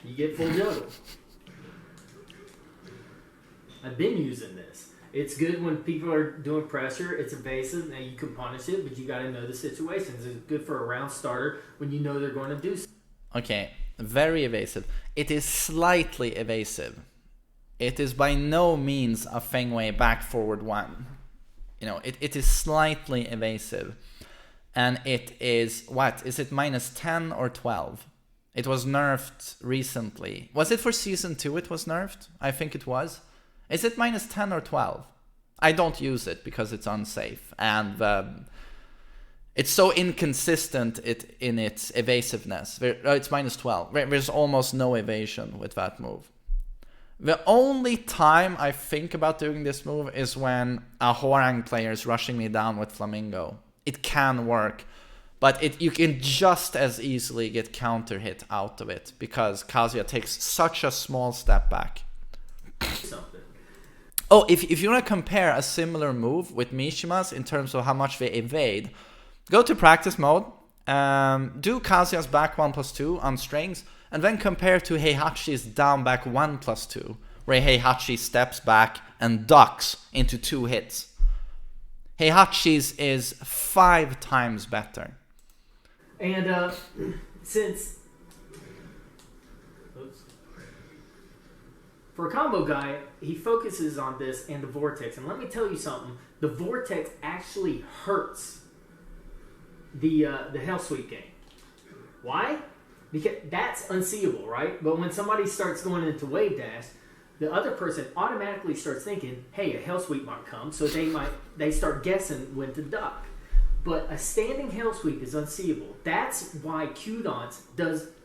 you get full juggle. I've been using this. It's good when people are doing pressure. It's evasive, and you can punish it, but you got to know the situations. It's good for a round starter when you know they're going to do something. Okay, very evasive. It is slightly evasive. It is by no means a Feng Wei back forward one. You know, it is slightly evasive. And it is, what? Is it minus 10 or 12? It was nerfed recently. Was it for Season 2 it was nerfed? I think it was. Is it minus 10 or 12? I don't use it because it's unsafe. And it's so inconsistent in its evasiveness. It's minus 12. There's almost no evasion with that move. The only time I think about doing this move is when a Hwoarang player is rushing me down with Flamingo. It can work, but you can just as easily get counter hit out of it because Kazuya takes such a small step back. Something. Oh, if you want to compare a similar move with Mishima's in terms of how much they evade, go to practice mode, do Kazuya's back 1+2 on strings, and then compare to Heihachi's down back 1+2, where Heihachi steps back and ducks into 2 hits. Heihachi's is 5 times better. And since... Oops. For a combo guy, he focuses on this and the Vortex. And let me tell you something. The Vortex actually hurts the Hell Sweep game. Why? Because that's unseeable, right? But when somebody starts going into Wave Dash, the other person automatically starts thinking, hey, a Hell Sweep might come, so they start guessing when to duck. But a standing Hell Sweep is unseeable. That's why Q-Dance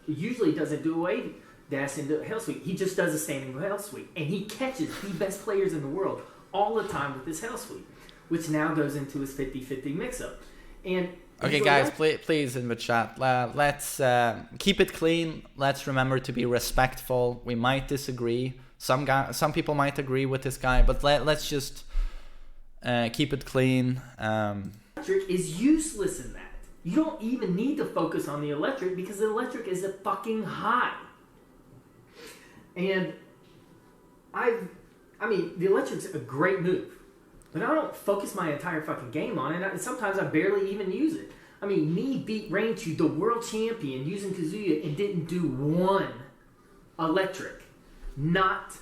usually doesn't do a Wave Dash into a Hell Sweep. He just does a standing Hell Sweep. And he catches the best players in the world all the time with this Hell Sweep, which now goes into his 50-50 mix-up. And okay, guys, please in the chat, let's keep it clean. Let's remember to be respectful. We might disagree. Some people might agree with this guy, but let's just keep it clean. Electric is useless in that. You don't even need to focus on the electric because the electric is a fucking high. And I mean, the electric's a great move. But I don't focus my entire fucking game on it. Sometimes I barely even use it. I mean, me beat Rainchu, the world champion, using Kazuya and didn't do one electric. Not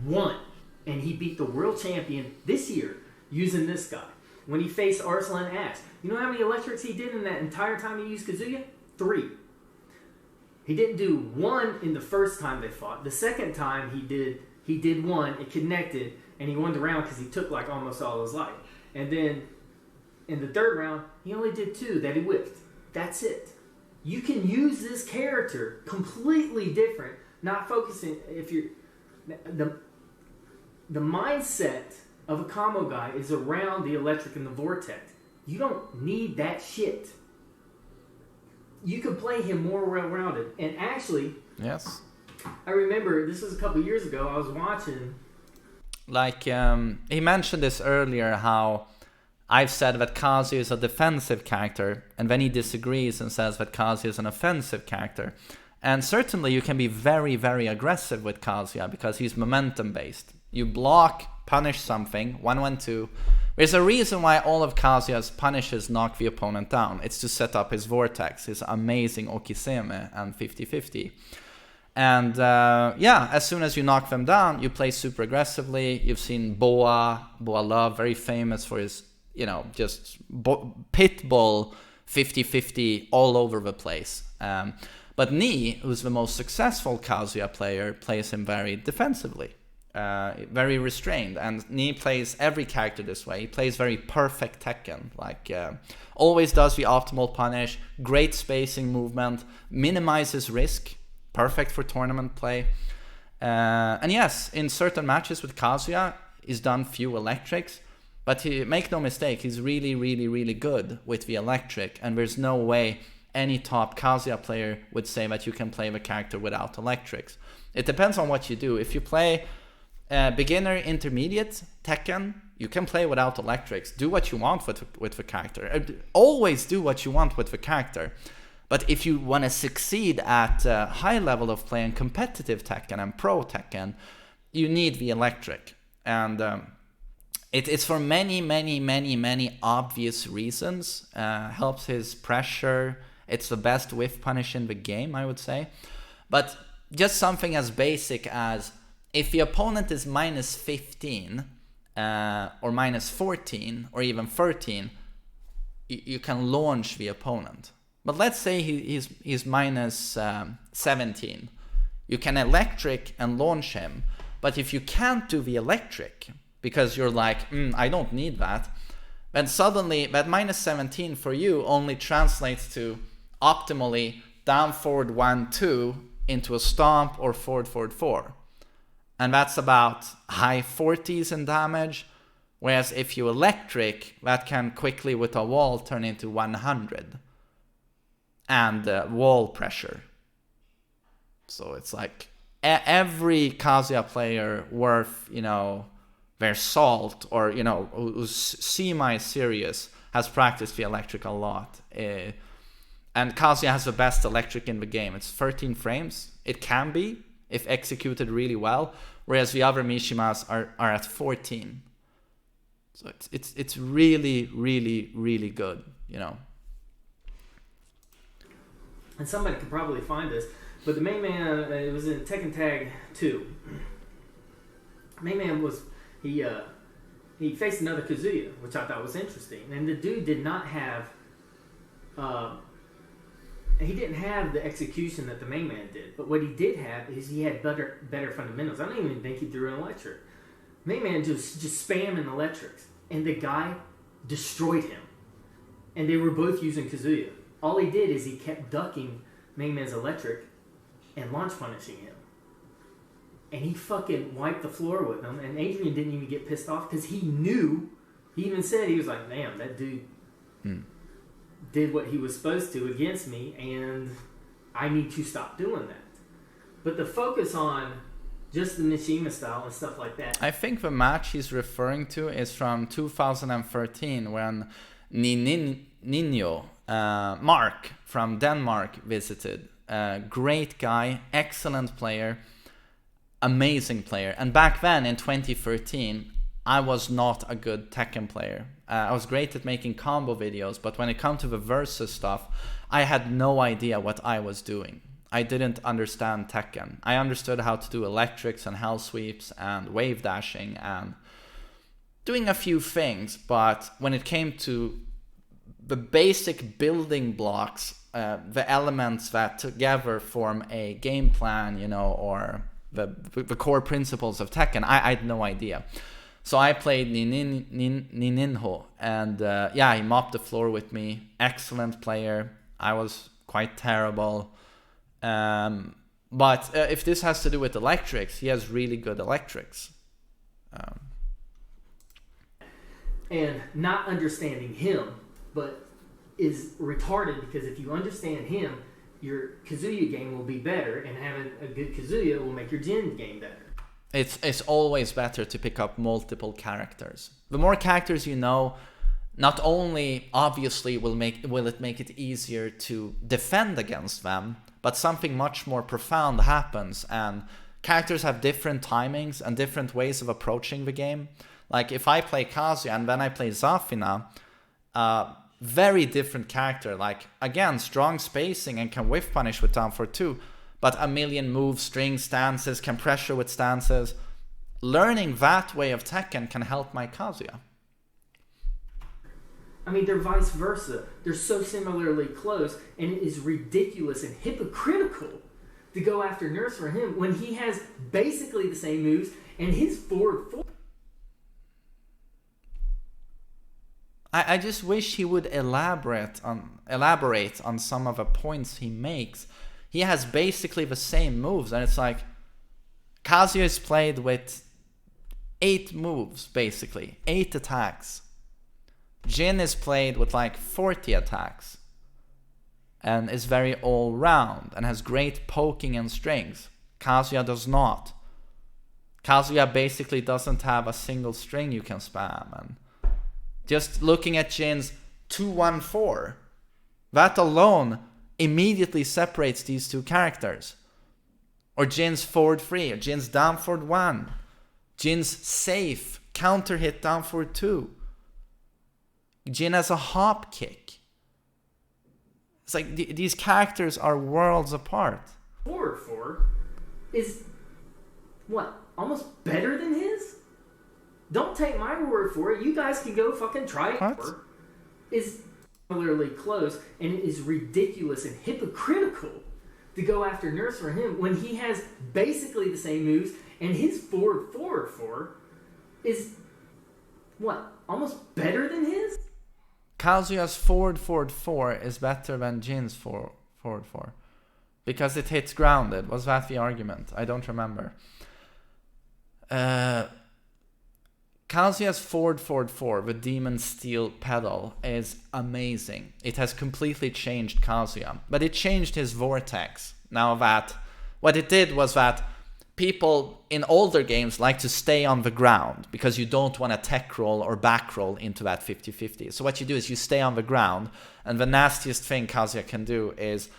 one. And he beat the world champion this year using this guy. When he faced Arslan Ash. You know how many electrics he did in that entire time he used Kazuya? 3. He didn't do one in the first time they fought. The second time he did one, it connected, and he won the round because he took like almost all his life. And then in the third round, he only did 2 that he whipped. That's it. You can use this character completely different, not focusing. If you're the mindset of a combo guy is around the electric and the vortex. You don't need that shit. You can play him more well-rounded. And actually, yes, I remember this was a couple years ago. I was watching. Like he mentioned this earlier, how I've said that Kazuya is a defensive character, and then he disagrees and says that Kazuya is an offensive character. And certainly you can be very, very aggressive with Kazuya because he's momentum-based. You block, punish something, 1-1-2. There's a reason why all of Kazuya's punishes knock the opponent down. It's to set up his vortex, his amazing Okiseme and 50-50. And yeah, as soon as you knock them down, you play super aggressively. You've seen Boa Love, very famous for his, you know, just pitbull 50-50 all over the place. But Ni, who's the most successful Kazuya player, plays him very defensively. very restrained. And Ni plays every character this way. He plays very perfect Tekken, like always does the optimal punish, great spacing movement, minimizes risk, perfect for tournament play. And yes, in certain matches with Kazuya, he's done few electrics, but make no mistake, he's really, really, really good with the electric, and there's no way any top Kazuya player would say that you can play the character without electrics. It depends on what you do. If you play beginner, intermediate Tekken, you can play without electrics. Do what you want with the character. Always do what you want with the character. But if you want to succeed at high level of play and competitive Tekken and pro Tekken, you need the electric. And it's for many, many, many, many obvious reasons. Helps his pressure. It's the best whiff punish in the game, I would say. But just something as basic as if the opponent is minus 15 or minus 14 or even 13, you can launch the opponent. But let's say he's minus 17. You can electric and launch him. But if you can't do the electric, because you're like, I don't need that, then suddenly that minus 17 for you only translates to optimally down forward 1-2 into a stomp or forward 4. And that's about high 40s in damage. Whereas if you electric, that can quickly with a wall turn into 100. And wall pressure. So it's like every Kazuya player worth, their salt or, who's semi-serious has practiced the electric a lot. And Kazuya has the best electric in the game. It's 13 frames. It can be, if executed really well, whereas the other Mishimas are at 14. So it's really, really, really good, And somebody could probably find this, but the main man, it was in Tekken Tag 2. Main man was, he faced another Kazuya, which I thought was interesting. And the dude did not have, he didn't have the execution that the main man did. But what he did have is he had better fundamentals. I don't even think he threw an electric. Main man just spamming electrics. And the guy destroyed him. And they were both using Kazuya. All he did is he kept ducking Main Man's electric and launch punishing him. And he fucking wiped the floor with him. And Adrian didn't even get pissed off because he knew. He even said, he was like, damn, that dude did what he was supposed to against me. And I need to stop doing that. But the focus on just the Mishima style and stuff like that. I think the match he's referring to is from 2013 when Nino, Mark from Denmark visited. Great guy, excellent player, amazing player. And back then in 2013, I was not a good Tekken player. I was great at making combo videos, but when it comes to the versus stuff, I had no idea what I was doing. I didn't understand Tekken. I understood how to do electrics and hell sweeps and wave dashing and doing a few things, but when it came to the basic building blocks, the elements that together form a game plan, or the core principles of Tekken, I had no idea. So I played Nininho, and he mopped the floor with me. Excellent player. I was quite terrible. But if this has to do with electrics, he has really good electrics. And not understanding him, but is retarded, because if you understand him, your Kazuya game will be better, and having a good Kazuya will make your Jin game better. It's always better to pick up multiple characters. The more characters you know, not only obviously will it make it easier to defend against them, but something much more profound happens, and characters have different timings and different ways of approaching the game. Like if I play Kazuya and then I play Zafina, very different character. Like again, strong spacing and can whiff punish with down for 2, but a million moves, string stances, can pressure with stances. Learning that way of Tekken can help my Kazuya. I mean, they're vice versa. They're so similarly close, and it is ridiculous and hypocritical to go after Nurse for him when he has basically the same moves and his forward four. I just wish he would elaborate on some of the points he makes. He has basically the same moves, and it's like Kazuya is played with 8 moves, basically 8 attacks. Jin is played with like 40 attacks, and is very all round and has great poking and strings. Kazuya does not. Kazuya basically doesn't have a single string you can spam, and just looking at Jin's 2-1-4, that alone immediately separates these two characters. Or Jin's forward 3, or Jin's down forward 1, Jin's safe, counter hit down forward 2. Jin has a hop kick. It's like these characters are worlds apart. Forward 4 is, what, almost better than his? Don't take my word for it. You guys can go fucking try it. What? Is similarly close, and it is ridiculous and hypocritical to go after Nurse for him when he has basically the same moves, and his forward 4 is, what, almost better than his? Kazuya's forward 4 is better than Jin's forward 4 because it hits grounded. Was that the argument? I don't remember. Kazuya's forward 4, the Demon Steel pedal, is amazing. It has completely changed Kazuya, but it changed his vortex. Now that, what it did was that people in older games like to stay on the ground because you don't want to tech roll or back roll into that 50-50. So what you do is you stay on the ground, and the nastiest thing Kazuya can do is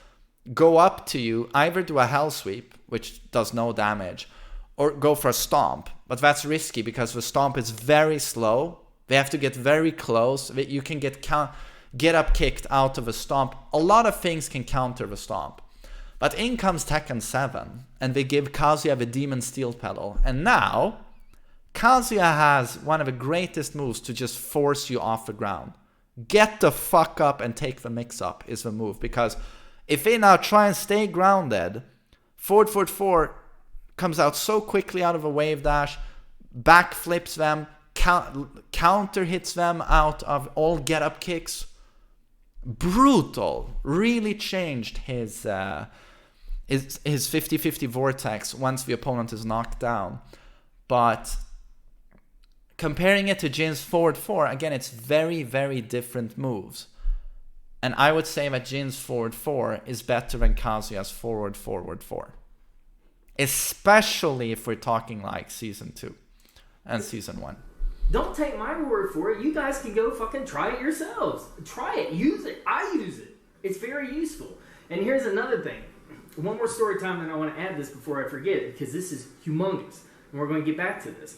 go up to you, either do a hell sweep, which does no damage, or go for a stomp. But that's risky because the stomp is very slow. They have to get very close. You can get up kicked out of a stomp. A lot of things can counter the stomp. But in comes Tekken 7, and they give Kazuya the Demon Steel pedal. And now, Kazuya has one of the greatest moves to just force you off the ground. Get the fuck up and take the mix-up is the move. Because if they now try and stay grounded, forward 4 comes out so quickly out of a wave dash, back flips them, counter hits them out of all get up kicks. Brutal. Really changed his 50-50 vortex once the opponent is knocked down. But comparing it to Jin's forward 4, again, it's very, very different moves. And I would say that Jin's forward 4 is better than Kazuya's forward 4. Especially if we're talking like Season 2 and Season 1. Don't take my word for it. You guys can go fucking try it yourselves. Try it. Use it. I use it. It's very useful. And here's another thing. One more story time, and I want to add this before I forget it, because this is humongous. And we're going to get back to this.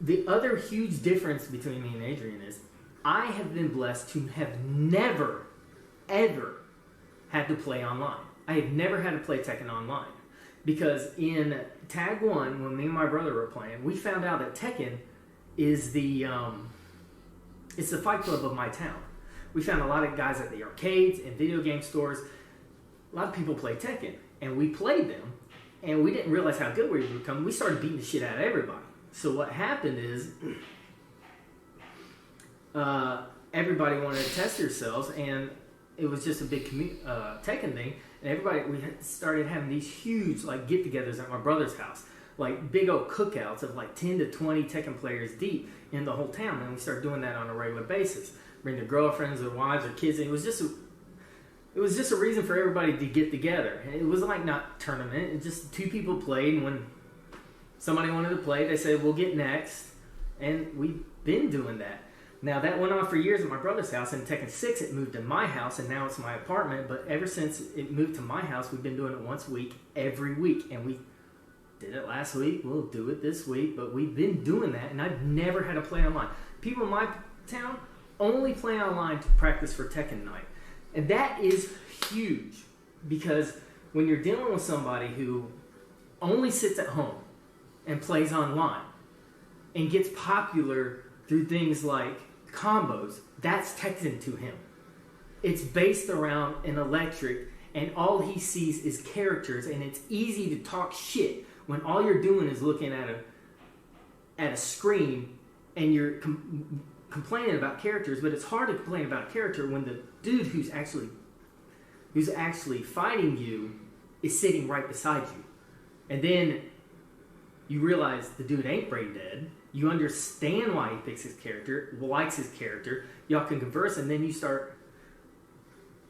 The other huge difference between me and Adrian is I have been blessed to have never, ever had to play online. I have never had to play Tekken online. Because in Tag 1, when me and my brother were playing, we found out that Tekken is it's the fight club of my town. We found a lot of guys at the arcades and video game stores. A lot of people play Tekken. And we played them. And we didn't realize how good we would become. We started beating the shit out of everybody. So what happened is everybody wanted to test themselves. And it was just a big Tekken thing. And we started having these huge get-togethers at my brother's house. Like big old cookouts of 10 to 20 Tekken players deep in the whole town. And we started doing that on a regular basis. Bring their girlfriends or wives or kids. And it was just a reason for everybody to get together. And it was not a tournament. It just 2 people played. And when somebody wanted to play, they said, we'll get next. And we've been doing that. Now, that went on for years at my brother's house. In Tekken 6, it moved to my house, and now it's my apartment. But ever since it moved to my house, we've been doing it once a week, every week. And we did it last week. We'll do it this week. But we've been doing that, and I've never had to play online. People in my town only play online to practice for Tekken night. And that is huge. Because when you're dealing with somebody who only sits at home and plays online and gets popular through things like combos, that's Tekken to him. It's based around an electric and all he sees is characters, and it's easy to talk shit when all you're doing is looking at a screen and you're complaining about characters. But it's hard to complain about a character when the dude who's actually fighting you is sitting right beside you. And then you realize the dude ain't brain dead. You understand why he picks his character, likes his character. Y'all can converse, and then you start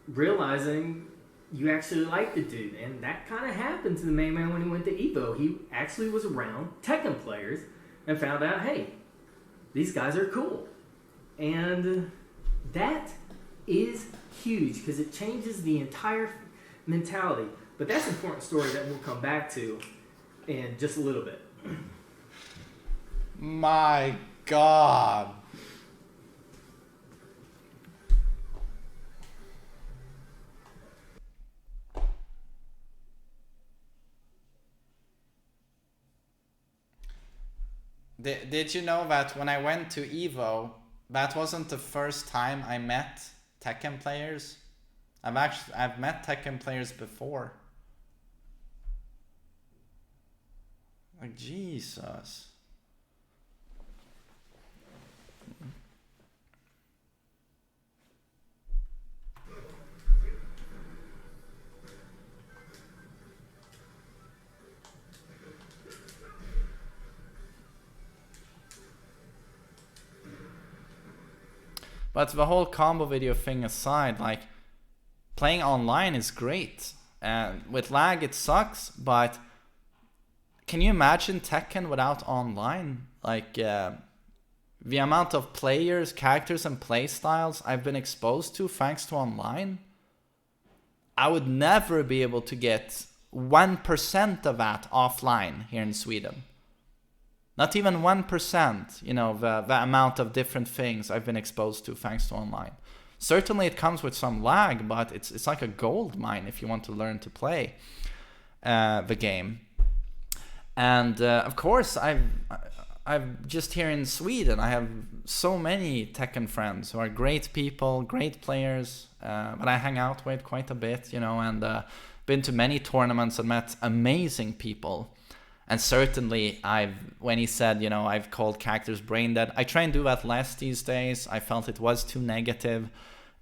realizing you actually like the dude. And that kind of happened to the main man when he went to Evo. He actually was around Tekken players and found out, hey, these guys are cool. And that is huge because it changes the entire mentality. But that's an important story that we'll come back to in just a little bit. My God. Did you know that when I went to Evo, that wasn't the first time I met Tekken players? I've met Tekken players before. Like, Jesus. But the whole combo video thing aside, like, playing online is great. And with lag it sucks, but can you imagine Tekken without online? Like, the amount of players, characters, and playstyles I've been exposed to thanks to online, I would never be able to get 1% of that offline here in Sweden. Not even 1%, you know, the amount of different things I've been exposed to thanks to online. Certainly it comes with some lag, but it's like a gold mine if you want to learn to play the game. And of course, I've just here in Sweden, I have so many Tekken friends who are great people, great players, that I hang out with quite a bit, you know, and been to many tournaments and met amazing people. And certainly, when he said, you know, I've called characters brain dead, I try and do that less these days. I felt it was too negative.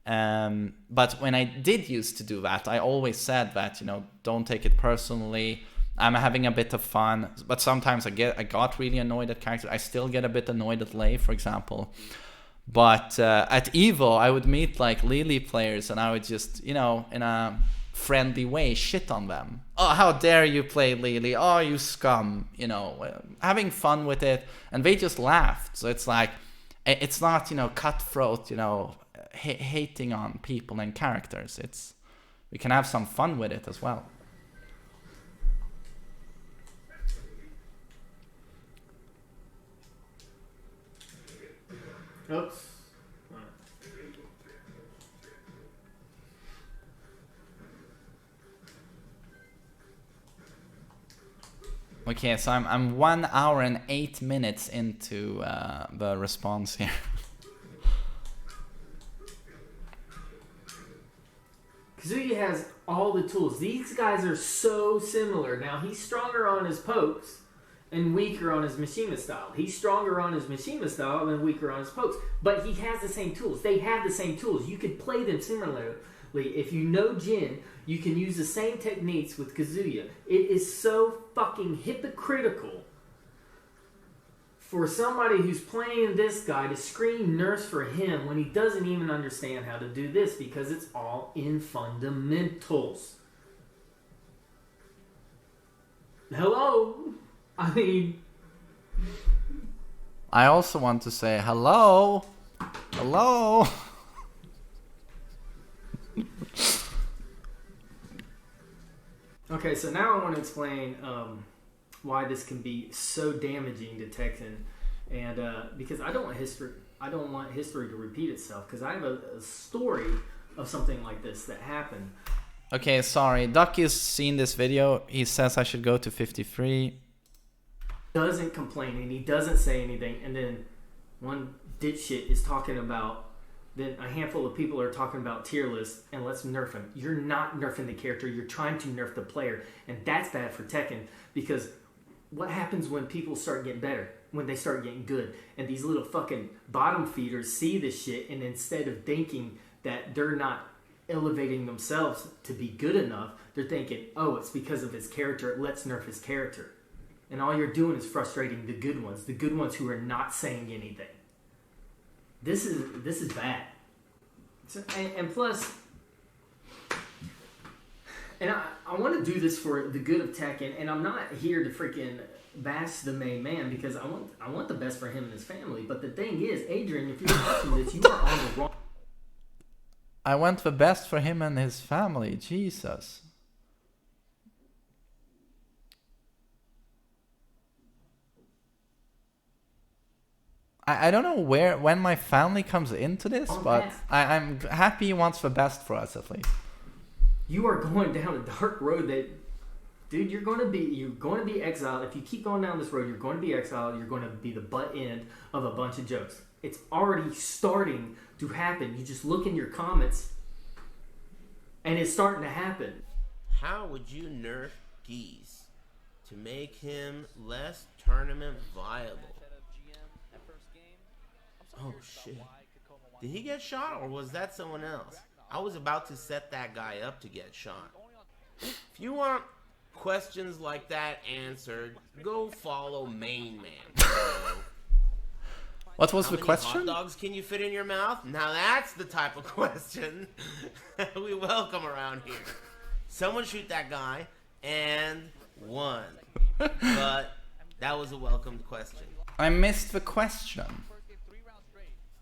But when I did used to do that, I always said that, you know, don't take it personally. I'm having a bit of fun. But sometimes I got really annoyed at characters. I still get a bit annoyed at Lei, for example. But at Evo, I would meet like Lily players and I would just, you know, in a friendly way shit on them. Oh, how dare you play Lily? Oh, you scum. You know, having fun with it. And they just laughed. So it's like, it's not, you know, cutthroat, you know, hating on people and characters. We can have some fun with it as well. Oops. Okay, so I'm 1 hour and 8 minutes into the response here. Kazuya has all the tools. These guys are so similar. Now, he's stronger on his pokes and weaker on his Mishima style. He's stronger on his Mishima style and weaker on his pokes. But he has the same tools. They have the same tools. You could play them similarly. If you know Jin, you can use the same techniques with Kazuya. It is so fucking hypocritical for somebody who's playing this guy to scream nurse for him when he doesn't even understand how to do this because it's all in fundamentals. Hello? I mean... I also want to say hello. Hello. Okay, so now I want to explain why this can be so damaging to Tekken, and because I don't want history to repeat itself, because I have a story of something like this that happened. Okay, sorry. Ducky's seen this video. He says I should go to 53. Doesn't complain and he doesn't say anything, and then one dipshit is talking about then a handful of people are talking about tier lists and let's nerf him. You're not nerfing the character. You're trying to nerf the player. And that's bad for Tekken because what happens when people start getting better? When they start getting good. And these little fucking bottom feeders see this shit, and instead of thinking that they're not elevating themselves to be good enough, they're thinking, oh, it's because of his character. Let's nerf his character. And all you're doing is frustrating the good ones who are not saying anything. This is bad. So, and plus, and I want to do this for the good of Tekken, and I'm not here to freaking bash the main man because I want the best for him and his family. But the thing is, Adrian, if you're watching this, you are on the wrong. I want the best for him and his family. Jesus. I don't know when my family comes into this, but I'm happy he wants the best for us at least. You are going down a dark road that, dude, you're going to be exiled. If you keep going down this road, you're going to be exiled. You're going to be the butt end of a bunch of jokes. It's already starting to happen. You just look in your comments, and it's starting to happen. How would you nerf Geese to make him less tournament viable? Oh shit. Did he get shot or was that someone else? I was about to set that guy up to get shot. If you want questions like that answered, go follow Main Man. What was the How many question? hot dogs can you fit in your mouth? Now that's the type of question we welcome around here. Someone shoot that guy and won. But that was a welcomed question. I missed the question.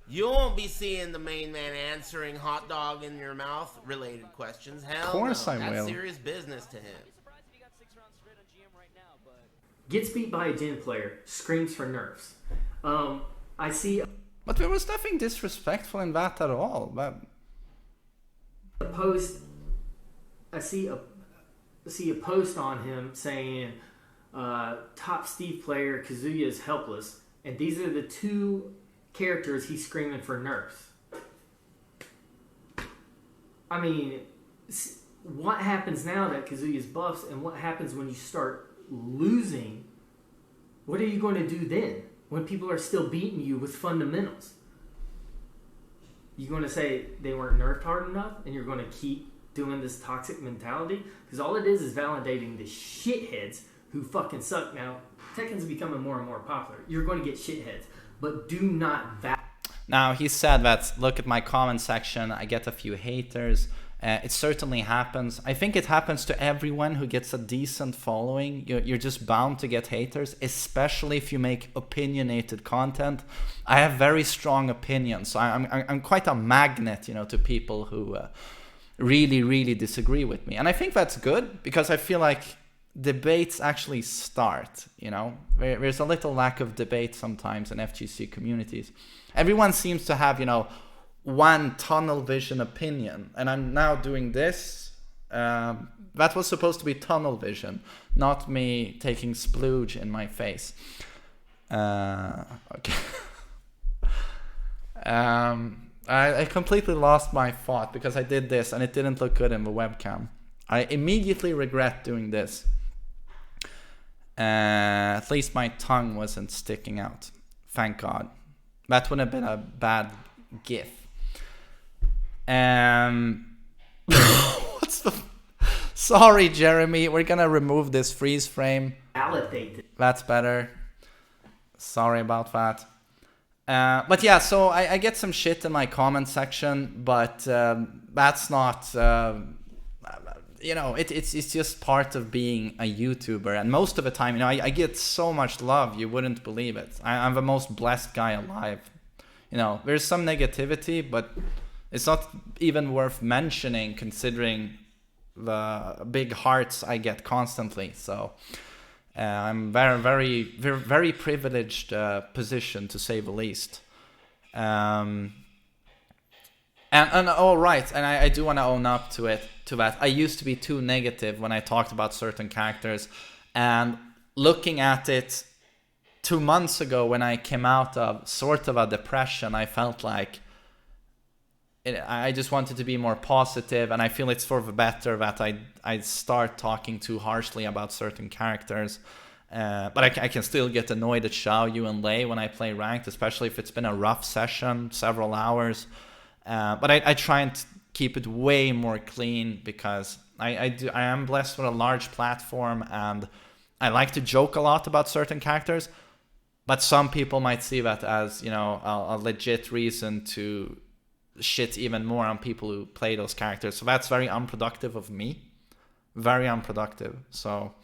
You won't be seeing the main man answering hot dog in your mouth related questions. Hell, Of course no. I That's will. serious business to him. Gets beat by a Jin player, screams for nerfs. I see But there was nothing disrespectful in that at all. But a post. I see a post on him saying, "Top Steve player Kazuya is helpless," and these are the two characters he's screaming for nerfs. I mean, what happens now that Kazuya's buffs, and what happens when you start losing? What are you going to do then when people are still beating you with fundamentals? You going to say they weren't nerfed hard enough, and you're going to keep doing this toxic mentality? Because all it is validating the shitheads who fucking suck. Now, Tekken's becoming more and more popular. You're going to get shitheads. But do not now he said that, look at my comment section, I get a few haters. It certainly happens. I think it happens to everyone who gets a decent following. You're just bound to get haters, especially if you make opinionated content. I have very strong opinions, so I'm quite a magnet, you know, to people who really disagree with me. And I think that's good because I feel like debates actually start, you know. There's a little lack of debate sometimes in FGC communities. Everyone seems to have, you know, one tunnel vision opinion, and I'm now doing this. That was supposed to be tunnel vision, not me taking splooge in my face. Okay. I completely lost my thought because I did this and it didn't look good in the webcam. I immediately regret doing this. At least my tongue wasn't sticking out. Thank God. That would have been a bad gif. What's the... Sorry, Jeremy. We're gonna remove this freeze frame. validate. That's better. Sorry about that. But yeah, so I get some shit in my comment section, but that's not... you know, it's just part of being a YouTuber. And most of the time, you know, I get so much love, you wouldn't believe it. I'm the most blessed guy alive. You know, there's some negativity, but it's not even worth mentioning considering the big hearts I get constantly. So I'm very privileged position, to say the least. And all right, and I do want to own up to that. I used to be too negative when I talked about certain characters, and looking at it 2 months ago when I came out of sort of a depression, I felt like I just wanted to be more positive, and I feel it's for the better that I start talking too harshly about certain characters. But I can still get annoyed at Xiao Yu and Lei when I play ranked, especially if it's been a rough session, several hours. But I try and keep it way more clean, because I am blessed with a large platform, and I like to joke a lot about certain characters. But some people might see that as, you know, a legit reason to shit even more on people who play those characters. So that's very unproductive of me. Very unproductive. So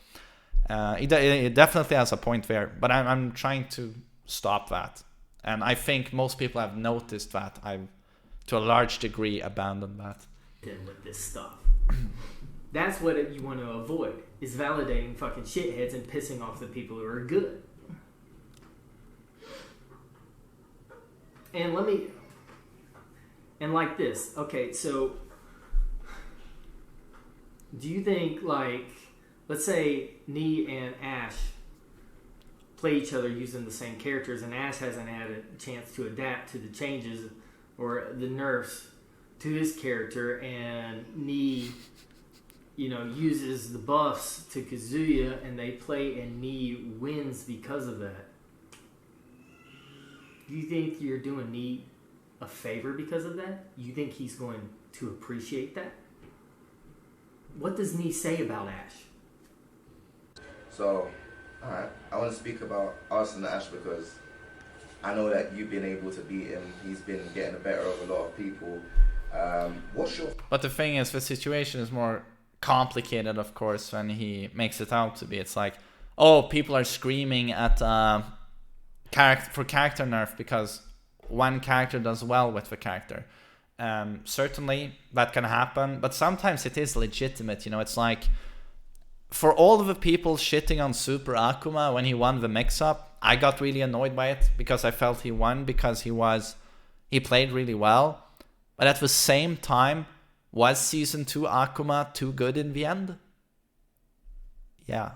it definitely has a point there. But I'm trying to stop that. And I think most people have noticed that I've, to a large degree, abandoned that. With this stuff. That's what you want to avoid, is validating fucking shitheads and pissing off the people who are good. And like this, okay, so do you think, like, let's say Nee and Ash play each other using the same characters, and Ash hasn't had a chance to adapt to the changes or the nerfs to his character, and Nee, you know, uses the buffs to Kazuya, and they play and Nee wins because of that. Do you think you're doing Nee a favor because of that? You think he's going to appreciate that? What does Nee say about Ash? So, alright, I want to speak about Arsenal Ash because I know that you've been able to beat him. He's been getting the better of a lot of people. What's your... But the thing is, the situation is more complicated, of course, when he makes it out to be. It's like, oh, people are screaming at character nerf because one character does well with the character. Certainly that can happen, but sometimes it is legitimate. You know, it's like, for all of the people shitting on Super Akuma when he won the mix-up, I got really annoyed by it because I felt he won because he played really well. But at the same time, was Season 2 Akuma too good in the end? Yeah.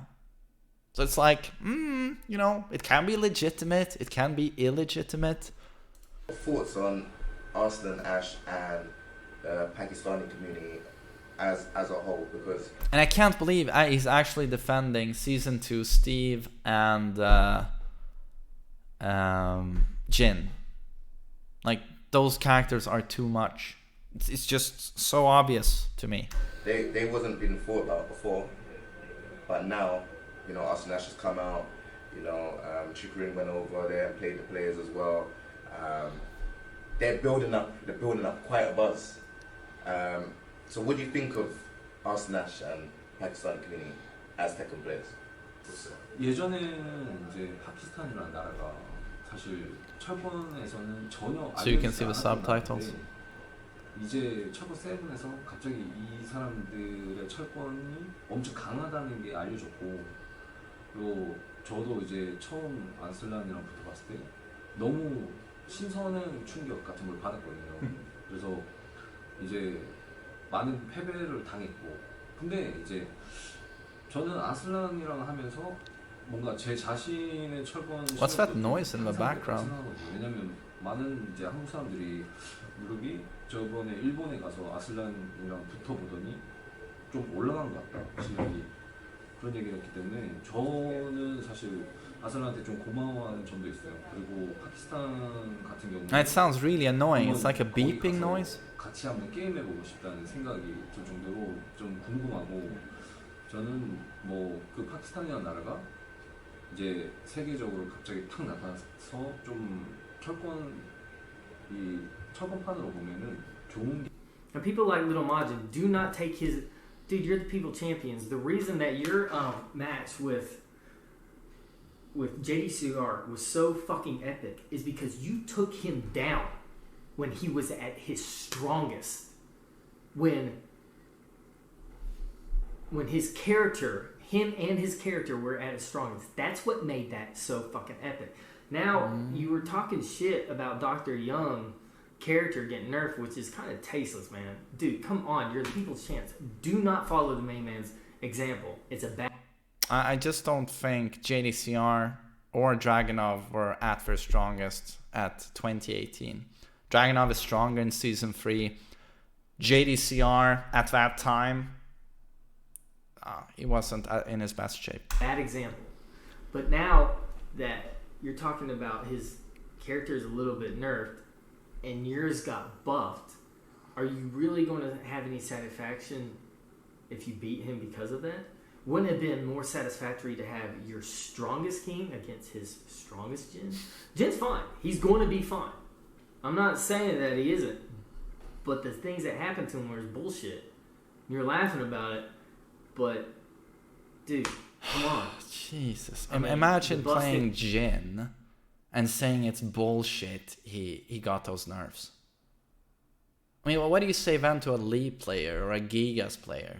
So it's like, you know, it can be legitimate, it can be illegitimate. Thoughts on Arsenal Ash and the Pakistani community as a whole? Because... And I can't believe he's actually defending Season 2 Steve and Jin. Like, those characters are too much. It's just so obvious to me. They wasn't being thought about before, but now, you know, Arsenal Ash has come out. You know, Chikurin went over there and played the players as well. They're building up quite a buzz. So what do you think of Arsenal Ash and Pakistan community as Tekken players? 예전에는 이제 파키스탄이라는 나라가 사실 철권에서는 전혀 So you can see the subtitles. 이제 철권 7에서 갑자기 이 사람들의 철권이 엄청 강하다는 게 알려졌고, 그리고 저도 이제 처음 안슬란이랑 붙어봤을 때 너무 신선한 충격 같은 걸 받았거든요. 그래서 이제 많은 패배를 당했고, 근데 이제 저는 아슬란이랑 하면서 뭔가 제 자신의 철권 What's that noise in the background? 왜냐면 많은 이제 한국 사람들이 무릎이 저번에 일본에 가서 아슬란이랑 붙어보더니 좀 올라간 것 같다, 실력이. 그런 얘기를 했기 때문에 저는 사실 아슬란한테 좀 고마워하는 점도 있어요. 그리고 파키스탄 같은 경우는 It sounds really annoying. It's like a beeping noise. 같이 한번 게임해보고 싶다는 생각이 들 정도로 좀 궁금하고, 저는 뭐 그 파키스탄이라는 나라가 이제 세계적으로 갑자기 탁 나타나서 좀 철권판으로 보면은 좋은 게. And people like Little Majin do not take his... Dude, you're the people champions. The reason that your match with JDCR was so fucking epic is because you took him down when he was at his strongest. When his character, him and his character were at his strongest. That's what made that so fucking epic. Now, you were talking shit about Dr. Young character getting nerfed, which is kind of tasteless, man. Dude, come on, you're the people's champs. Do not follow the main man's example. It's a bad... I just don't think JDCR or Dragunov were at their strongest at 2018. Dragunov is stronger in Season 3. JDCR, at that time, he wasn't in his best shape. Bad example. But now that you're talking about his character is a little bit nerfed and yours got buffed, are you really going to have any satisfaction if you beat him because of that? Wouldn't it have been more satisfactory to have your strongest king against his strongest Jin? Jin's fine. He's going to be fine. I'm not saying that he isn't. But the things that happened to him were bullshit. You're laughing about it, but dude, come on. Jesus. I mean, imagine the busted- playing Jin and saying it's bullshit he got those nerfs. I mean, well, what do you say then to a Lee player or a Gigas player?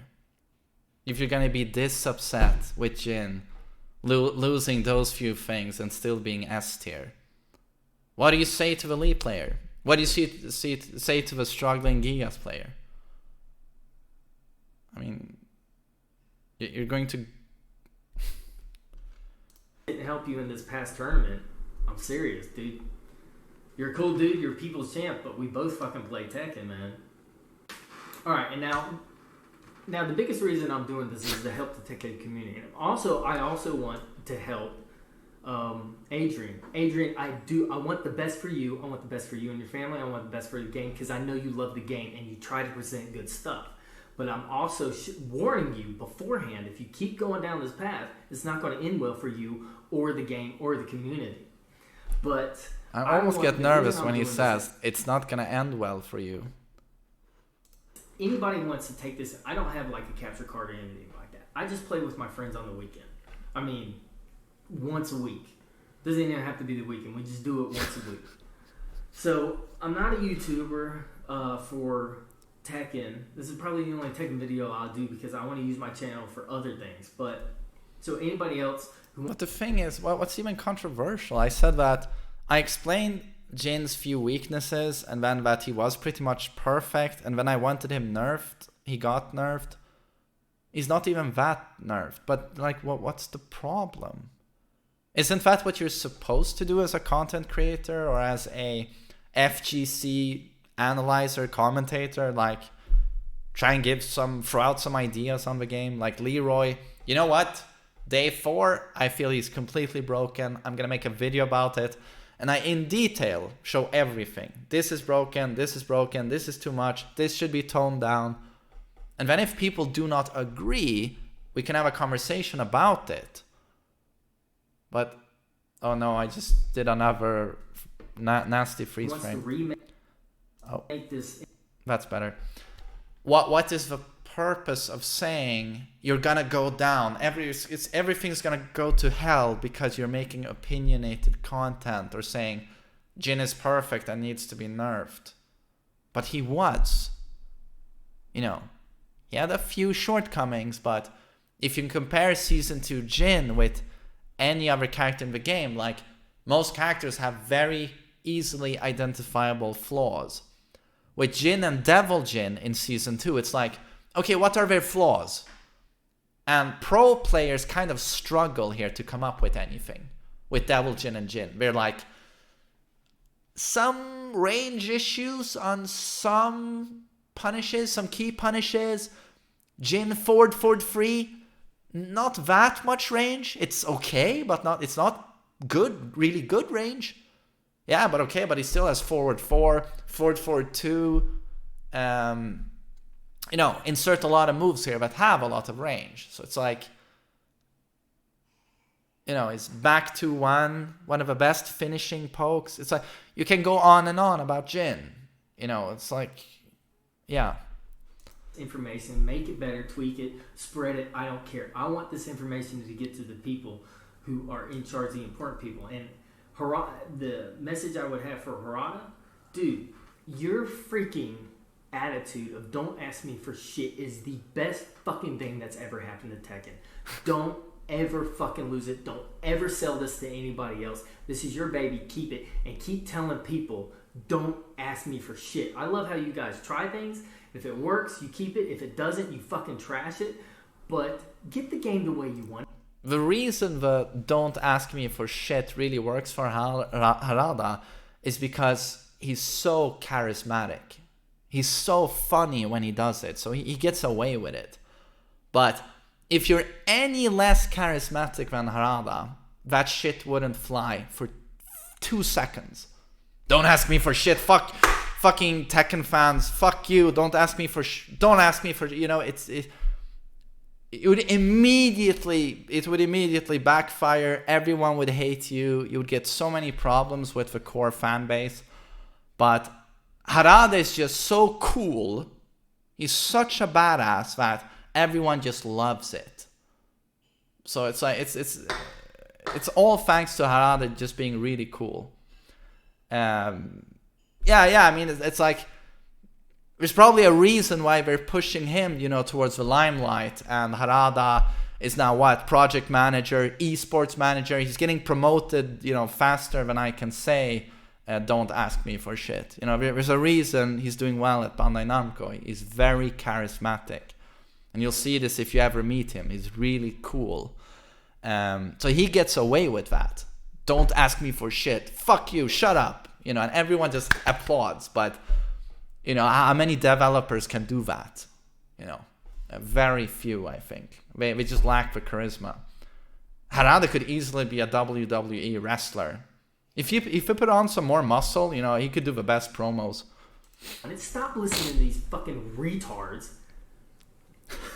If you're gonna be this upset with Jin losing those few things and still being S tier, what do you say to the Lee player? What do you say to the struggling Gigas player? I mean, you're going to... Didn't help you in this past tournament. I'm serious, dude. You're a cool dude, you're people's champ, but we both fucking play Tekken, man. Alright, and now the biggest reason I'm doing this is to help the Tekken community. And I also want to help Adrian. Adrian, I want the best for you. I want the best for you and your family. I want the best for the game because I know you love the game and you try to present good stuff. But I'm also warning you beforehand, if you keep going down this path, it's not going to end well for you or the game or the community. But I almost get nervous when he says it's not going to end well for you. Anybody wants to take this, I don't have like a capture card or anything like that. I just play with my friends on the weekend. I mean, once a week. Doesn't even have to be the weekend. We just do it once a week. So I'm not a YouTuber for Tekken. This is probably the only Tekken video I'll do because I want to use my channel for other things. But so anybody else who... But the thing is, what's even controversial? I said that I explained Jin's few weaknesses and then that he was pretty much perfect, and when I wanted him nerfed, he got nerfed. He's not even that nerfed, but like, what's the problem? Isn't that what you're supposed to do as a content creator or as a FGC analyzer, commentator? Like, try and throw out some ideas on the game. Like Leroy, you know what? Day 4, I feel he's completely broken. I'm gonna make a video about it. And I, in detail, show everything. This is broken, this is broken, this is too much, this should be toned down. And then if people do not agree, we can have a conversation about it. But, oh no, I just did another nasty freeze frame. Oh, that's better. What is the purpose of saying you're gonna go down? Everything's gonna go to hell because you're making opinionated content or saying Jin is perfect and needs to be nerfed. But he was. You know, he had a few shortcomings, but if you compare Season 2 Jin with any other character in the game, like, most characters have very easily identifiable flaws. With Jin and Devil Jin in Season 2, it's like, okay, what are their flaws? And pro players kind of struggle here to come up with anything with Devil Jin and Jin. They're like, some range issues on some punishes, some key punishes. Jin forward 3, not that much range. It's okay, but it's not good, really good range. Yeah, but okay, but he still has forward 4, forward 2. You know, insert a lot of moves here that have a lot of range. So it's like, you know, it's back to one of the best finishing pokes. It's like, you can go on and on about Jin. You know, it's like, yeah. Information, make it better, tweak it, spread it. I don't care. I want this information to get to the people who are in charge, the important people. And the message I would have for Harada, dude, your freaking attitude of don't ask me for shit is the best fucking thing that's ever happened to Tekken. Don't ever fucking lose it. Don't ever sell this to anybody else. This is your baby. Keep it and keep telling people don't ask me for shit. I love how you guys try things. If it works, you keep it. If it doesn't, you fucking trash it. But get the game the way you want. The reason the don't ask me for shit really works for Harada is because he's so charismatic. He's so funny when he does it, so he gets away with it. But if you're any less charismatic than Harada, that shit wouldn't fly for 2 seconds. Don't ask me for shit. Fucking Tekken fans. Fuck you. Don't ask me for. You know, it would immediately backfire. Everyone would hate you. You would get so many problems with the core fan base. But Harada is just so cool. He's such a badass that everyone just loves it. So it's like it's all thanks to Harada just being really cool. I mean, it's like there's probably a reason why they're pushing him, you know, towards the limelight. And Harada is now project manager, esports manager. He's getting promoted, you know, faster than I can say. Don't ask me for shit. You know, there's a reason he's doing well at Bandai Namco. He's very charismatic, and you'll see this if you ever meet him. He's really cool. So he gets away with that. Don't ask me for shit. Fuck you. Shut up. You know, and everyone just applauds. But, you know, how many developers can do that? You know, very few, I think. They just lack the charisma. Harada could easily be a WWE wrestler. If you put on some more muscle, you know, he could do the best promos. And stop listening to these fucking retards.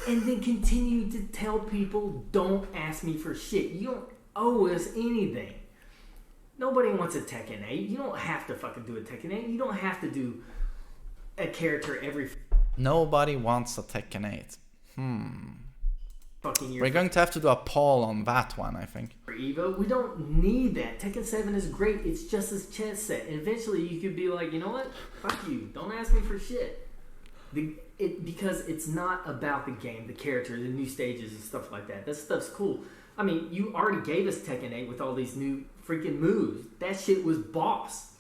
And then continue to tell people, don't ask me for shit. You don't owe us anything. Nobody wants a Tekken 8. You don't have to fucking do a Tekken 8. You don't have to do a character every... Nobody wants a Tekken 8. Fucking year. We're going to have to do a poll on that one, I think. For Evo, we don't need that. Tekken 7 is great. It's just a chess set. And eventually you could be like, you know what? Fuck you. Don't ask me for shit. Because it's not about the game, the character, the new stages and stuff like that. That stuff's cool. I mean, you already gave us Tekken 8 with all these new freaking moves. That shit was boss.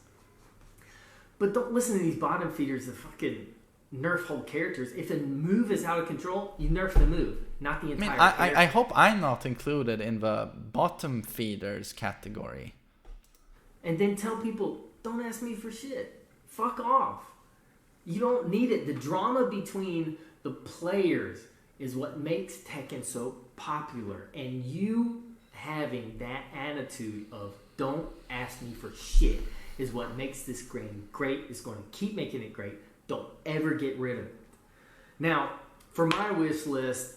But don't listen to these bottom feeders that fucking nerf whole characters. If a move is out of control, you nerf the move, not the entire character. I hope I'm not included in the bottom feeders category. And then tell people, don't ask me for shit. Fuck off. You don't need it. The drama between the players is what makes Tekken so popular. And you having that attitude of don't ask me for shit is what makes this game great. It's going to keep making it great. Don't ever get rid of it. Now, for my wish list,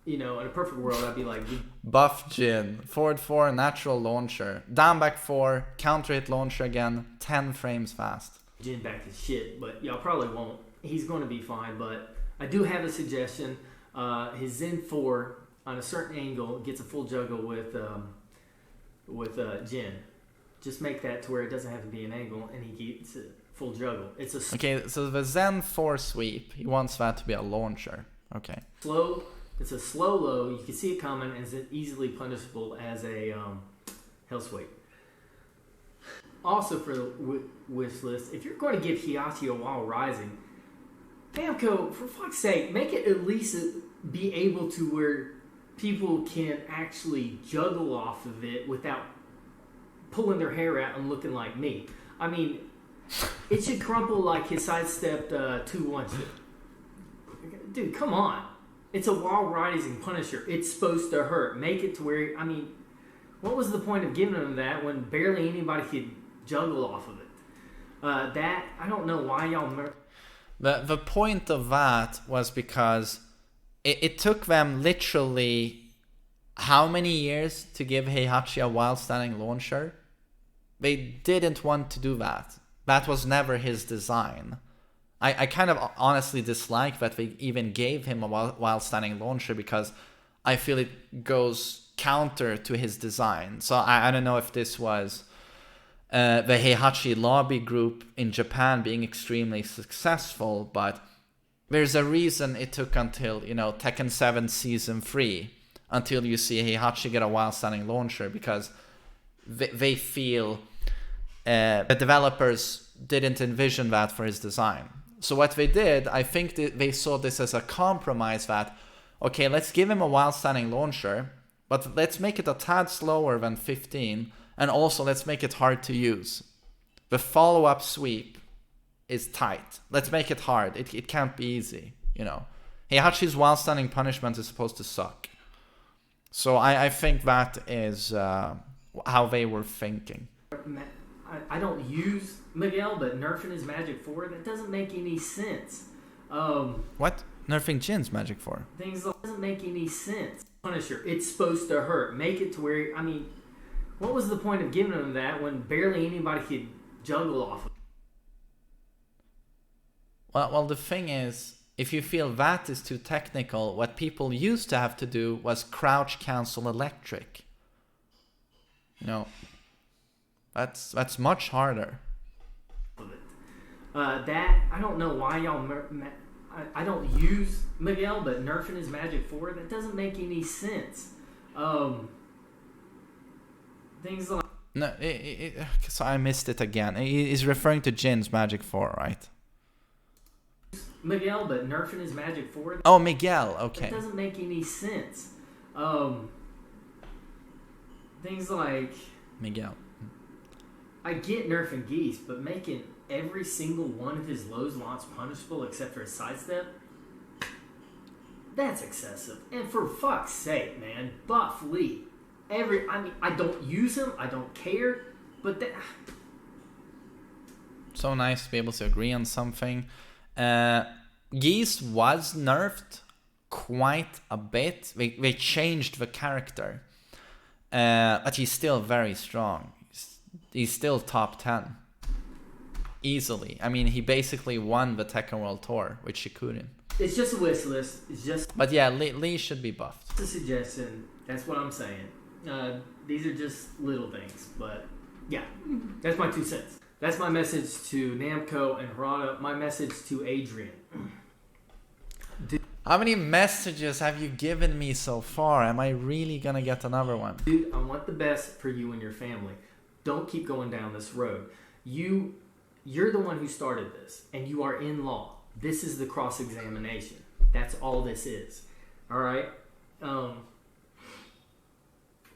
you know, in a perfect world, I'd be like... Buff Jin, forward 4, natural launcher. Down back 4, counter hit launcher again, 10 frames fast. Jin back is shit, but y'all probably won't. He's going to be fine, but I do have a suggestion. His Zen 4, on a certain angle, gets a full juggle with Jin. Just make that to where it doesn't have to be an angle, and he gets a full juggle. It's a okay, so the Zen 4 sweep, he wants that to be a launcher. Okay. Slow. It's a slow low. You can see it coming, and it's easily punishable as a hell sweep. Also, for the wish list, if you're going to give Hiachi a while rising, Namco, for fuck's sake, make it at least be able to where people can actually juggle off of it without pulling their hair out and looking like me. I mean, it should crumple like his sidestepped 2-1 shit. Dude, come on. It's a while rising Punisher. It's supposed to hurt. Make it to where, I mean, what was the point of giving him that when barely anybody could juggle off of it? That, I don't know why y'all... The point of that was because it took them literally how many years to give Heihachi a wild standing launcher? They didn't want to do that. That was never his design. I kind of honestly dislike that they even gave him a wild standing launcher because I feel it goes counter to his design. So I don't know if this was the Heihachi lobby group in Japan being extremely successful, but there's a reason it took until, you know, Tekken 7 Season 3 until you see Heihachi get a wild standing launcher, because they feel the developers didn't envision that for his design. So what they did, I think they saw this as a compromise that, okay, let's give him a wild standing launcher, but let's make it a tad slower than 15, and also let's make it hard to use. the follow-up sweep is tight. Let's make it hard. It can't be easy, you know. Heihachi's while standing punishment is supposed to suck. So I think that is how they were thinking. I don't use Miguel, but nerfing his Magic 4, that doesn't make any sense. What? Nerfing Jin's Magic 4? Things that doesn't make any sense. Punisher, it's supposed to hurt. Make it to where, I mean, what was the point of giving him that when barely anybody could juggle off of? Well, the thing is, if you feel that is too technical, what people used to have to do was crouch cancel electric. You know, that's much harder. That, I don't know why y'all... I don't use Miguel, but nerfing his Magic 4, that doesn't make any sense. Things like... No, so I missed it again. He's referring to Jin's Magic 4, right? Miguel, but nerfing his Magic 4... Oh, Miguel, okay. That doesn't make any sense. Things like... Miguel. I get nerfing Geese, but making every single one of his lows launch punishable except for his sidestep? That's excessive. And for fuck's sake, man, buff Lee. I don't use him, I don't care, but that... So nice to be able to agree on something. Geese was nerfed quite a bit. They changed the character. But he's still very strong. He's still top 10. Easily. I mean, he basically won the Tekken World Tour with Shikurin. It's just a wish list. It's just... But yeah, Lee should be buffed. It's a suggestion. That's what I'm saying. These are just little things. But yeah, that's my 2 cents. That's my message to Namco and Harada. My message to Adrian. How many messages have you given me so far? Am I really gonna get another one? Dude, I want the best for you and your family. Don't keep going down this road. You're the one who started this, and you are in law. This is the cross-examination. That's all this is. All right?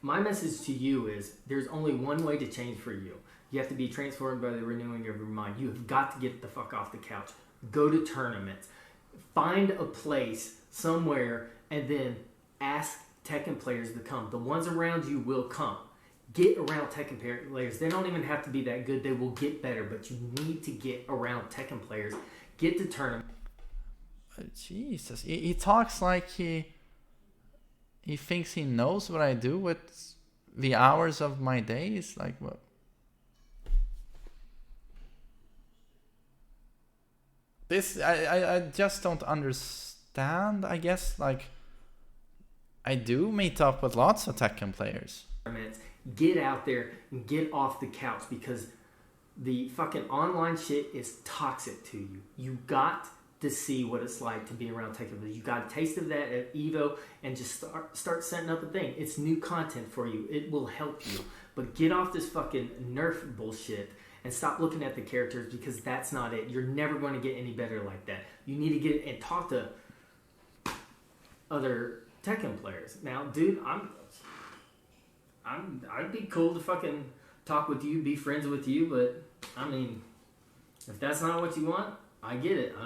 My message to you is there's only one way to change for you. You have to be transformed by the renewing of your mind. You have got to get the fuck off the couch. Go to tournaments. Find a place somewhere and then ask Tekken players to come. The ones around you will come. Get around Tekken players. They don't even have to be that good. They will get better, but you need to get around Tekken players. Get to tournaments. Jesus, he talks like he thinks he knows what I do with the hours of my days. Like what? This I just don't understand. I guess like I do meet up with lots of Tekken players. Get out there and get off the couch because the fucking online shit is toxic to you. You got to see what it's like to be around Tekken players. You got a taste of that at Evo and just start setting up a thing. It's new content for you. It will help you. But get off this fucking nerf bullshit and stop looking at the characters because that's not it. You're never going to get any better like that. You need to get and talk to other Tekken players. Now, dude, I'd be cool to fucking talk with you, be friends with you, but I mean, if that's not what you want, I get it.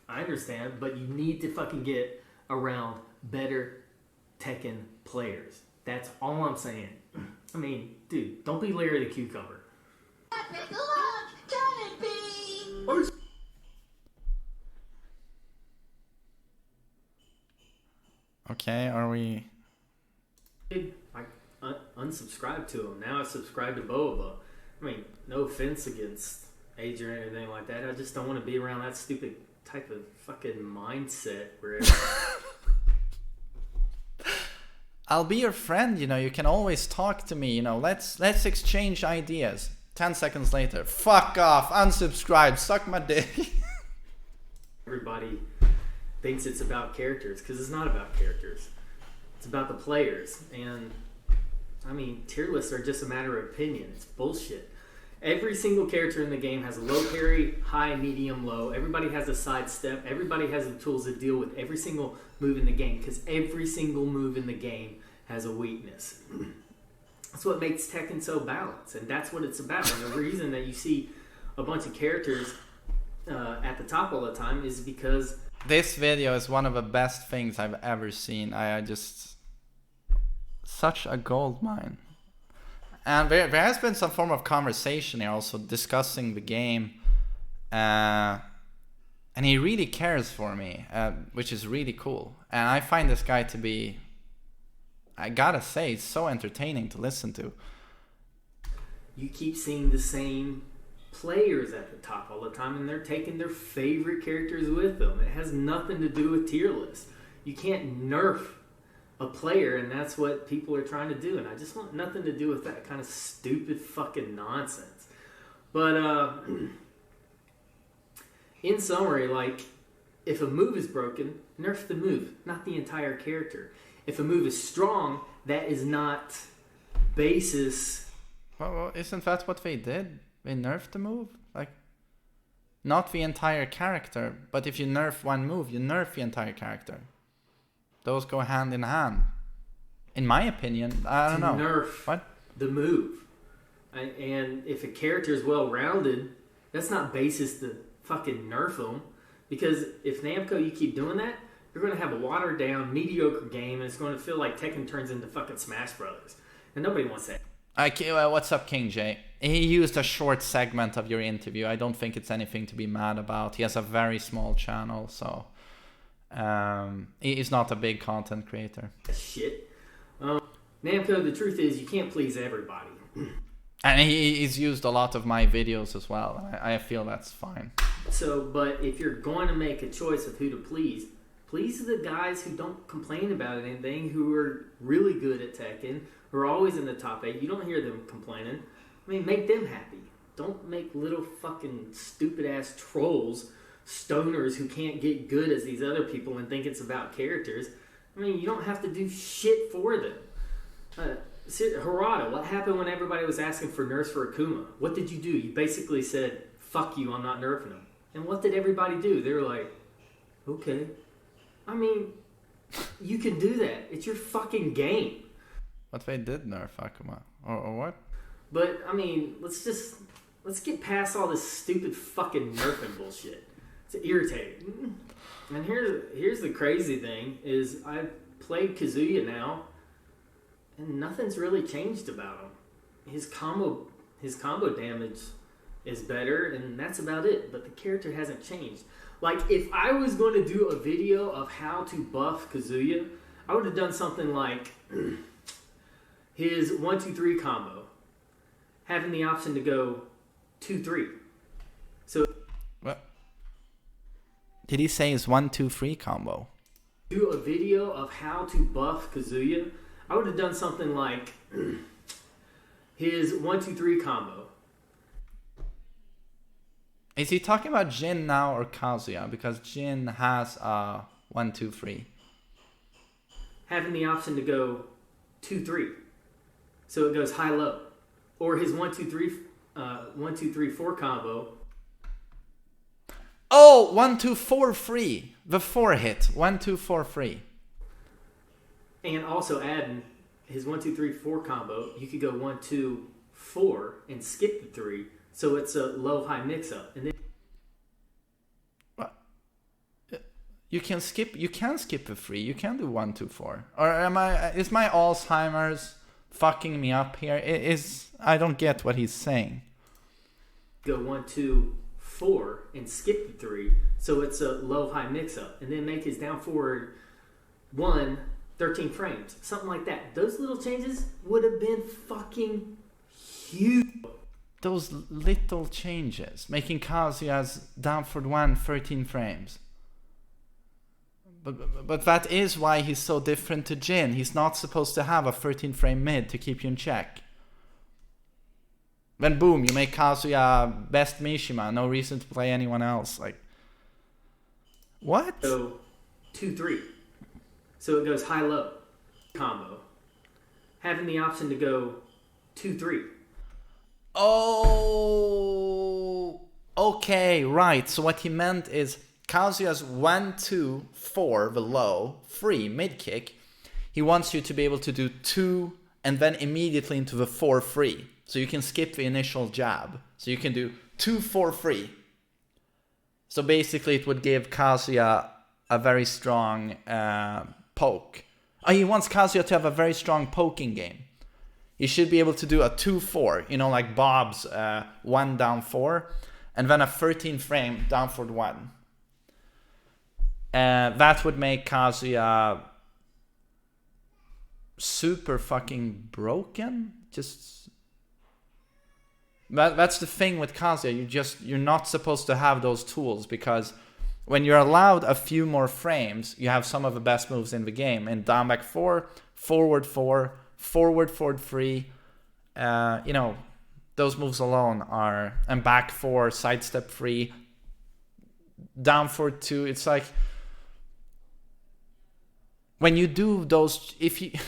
I understand, but you need to fucking get around better Tekken players. That's all I'm saying. I mean, dude, don't be Larry the Cucumber. Okay, are we... I unsubscribed to him. Now I subscribe to Boba. I mean, no offense against Adrian or anything like that. I just don't want to be around that stupid type of fucking mindset where... I'll be your friend, you know, you can always talk to me, you know, let's exchange ideas. 10 seconds later, fuck off, unsubscribe, suck my dick. Everybody thinks it's about characters, because it's not about characters. It's about the players, and, I mean, tier lists are just a matter of opinion. It's bullshit. Every single character in the game has a low parry, high, medium, low. Everybody has a sidestep. Everybody has the tools to deal with every single move in the game because every single move in the game has a weakness. That's what makes Tekken so balanced, and that's what it's about. And the reason that you see a bunch of characters at the top all the time is because this video is one of the best things I've ever seen. I just... such a gold mine. And there has been some form of conversation here also discussing the game. And he really cares for me, which is really cool. And I find this guy to be, I gotta say, it's so entertaining to listen to. you keep seeing the same players at the top all the time, and they're taking their favorite characters with them. It has nothing to do with tier lists. You can't nerf a player, and that's what people are trying to do, and I just want nothing to do with that kind of stupid fucking nonsense. But in summary, like, if a move is broken, nerf the move, not the entire character. If a move is strong, that is not basis. Well, isn't that what they did? They nerfed the move? Like, not the entire character, but if you nerf one move, you nerf the entire character. Those go hand in hand. In my opinion, I don't know. Nerf what? The move. And if a character is well-rounded, that's not basis to fucking nerf them. Because if Namco, you keep doing that, you're going to have a watered-down, mediocre game, and it's going to feel like Tekken turns into fucking Smash Brothers. And nobody wants that. What's up, King J? He used a short segment of your interview. I don't think it's anything to be mad about. He has a very small channel, so he's not a big content creator. Shit. Namco, the truth is you can't please everybody. And he's used a lot of my videos as well. I feel that's fine. So, but if you're going to make a choice of who to please the guys who don't complain about anything, who are really good at Tekken, who are always in the top 8. You don't hear them complaining. I mean, make them happy. Don't make little fucking stupid-ass trolls, stoners who can't get good as these other people and think it's about characters. I mean, you don't have to do shit for them. Harada, what happened when everybody was asking for nerfs for Akuma? What did you do? You basically said, fuck you, I'm not nerfing him. And what did everybody do? They were like, okay. I mean, you can do that. It's your fucking game. But they did nerf Akuma. Or what? But, I mean, let's get past all this stupid fucking nerfing bullshit. It's irritating. And here's the crazy thing, is I've played Kazuya now, and nothing's really changed about him. His combo damage is better, and that's about it. But the character hasn't changed. Like, if I was going to do a video of how to buff Kazuya, I would have done something like his 1-2-3 combo, having the option to go 2-3. So, what? Did he say his 1-2-3 combo? Do a video of how to buff Kazuya, I would have done something like his 1-2-3 combo. Is he talking about Jin now or Kazuya? Because Jin has a 1-2-3. Having the option to go 2-3. So it goes high-low. Or his 1-2-3-4 combo. Oh, 1-2-4-3. The 4 hit. 1-2-4-3. And also adding his 1-2-3-4 combo, you could go 1-2-4 and skip the 3. So it's a low-high mix-up. And then what? You can skip the 3. You can do 1-2-4. Or is my Alzheimer's fucking me up here? I don't get what he's saying. Go 1-2-4 and skip the 3. So it's a low-high mix-up. And then make his down-forward 13 frames. Something like that. Those little changes would have been fucking huge. Those little changes. Making Kazuya's down-forward 1 13 frames. But that is why he's so different to Jin. He's not supposed to have a 13 frame mid to keep you in check. Then boom, you make Kazuya best Mishima. No reason to play anyone else. Like, what? So 2-3. So it goes high-low combo. Having the option to go 2-3. Oh, okay, right. So what he meant is Kazuya's 1-2-4, the low, free mid kick. He wants you to be able to do 2 and then immediately into the 4-3. So you can skip the initial jab. So you can do 2-4-3. So basically it would give Kazuya a very strong poke. He wants Kazuya to have a very strong poking game. He should be able to do a 2-4, you know, like Bob's 1 down 4, and then a 13 frame down forward 1. That would make Kazuya super fucking broken. Just that's the thing with Kazuya. You're not supposed to have those tools, because when you're allowed a few more frames, you have some of the best moves in the game. In down back 4, forward 4, forward 3, you know, those moves alone are, and back 4, sidestep 3, down forward 2. It's like when you do those, if he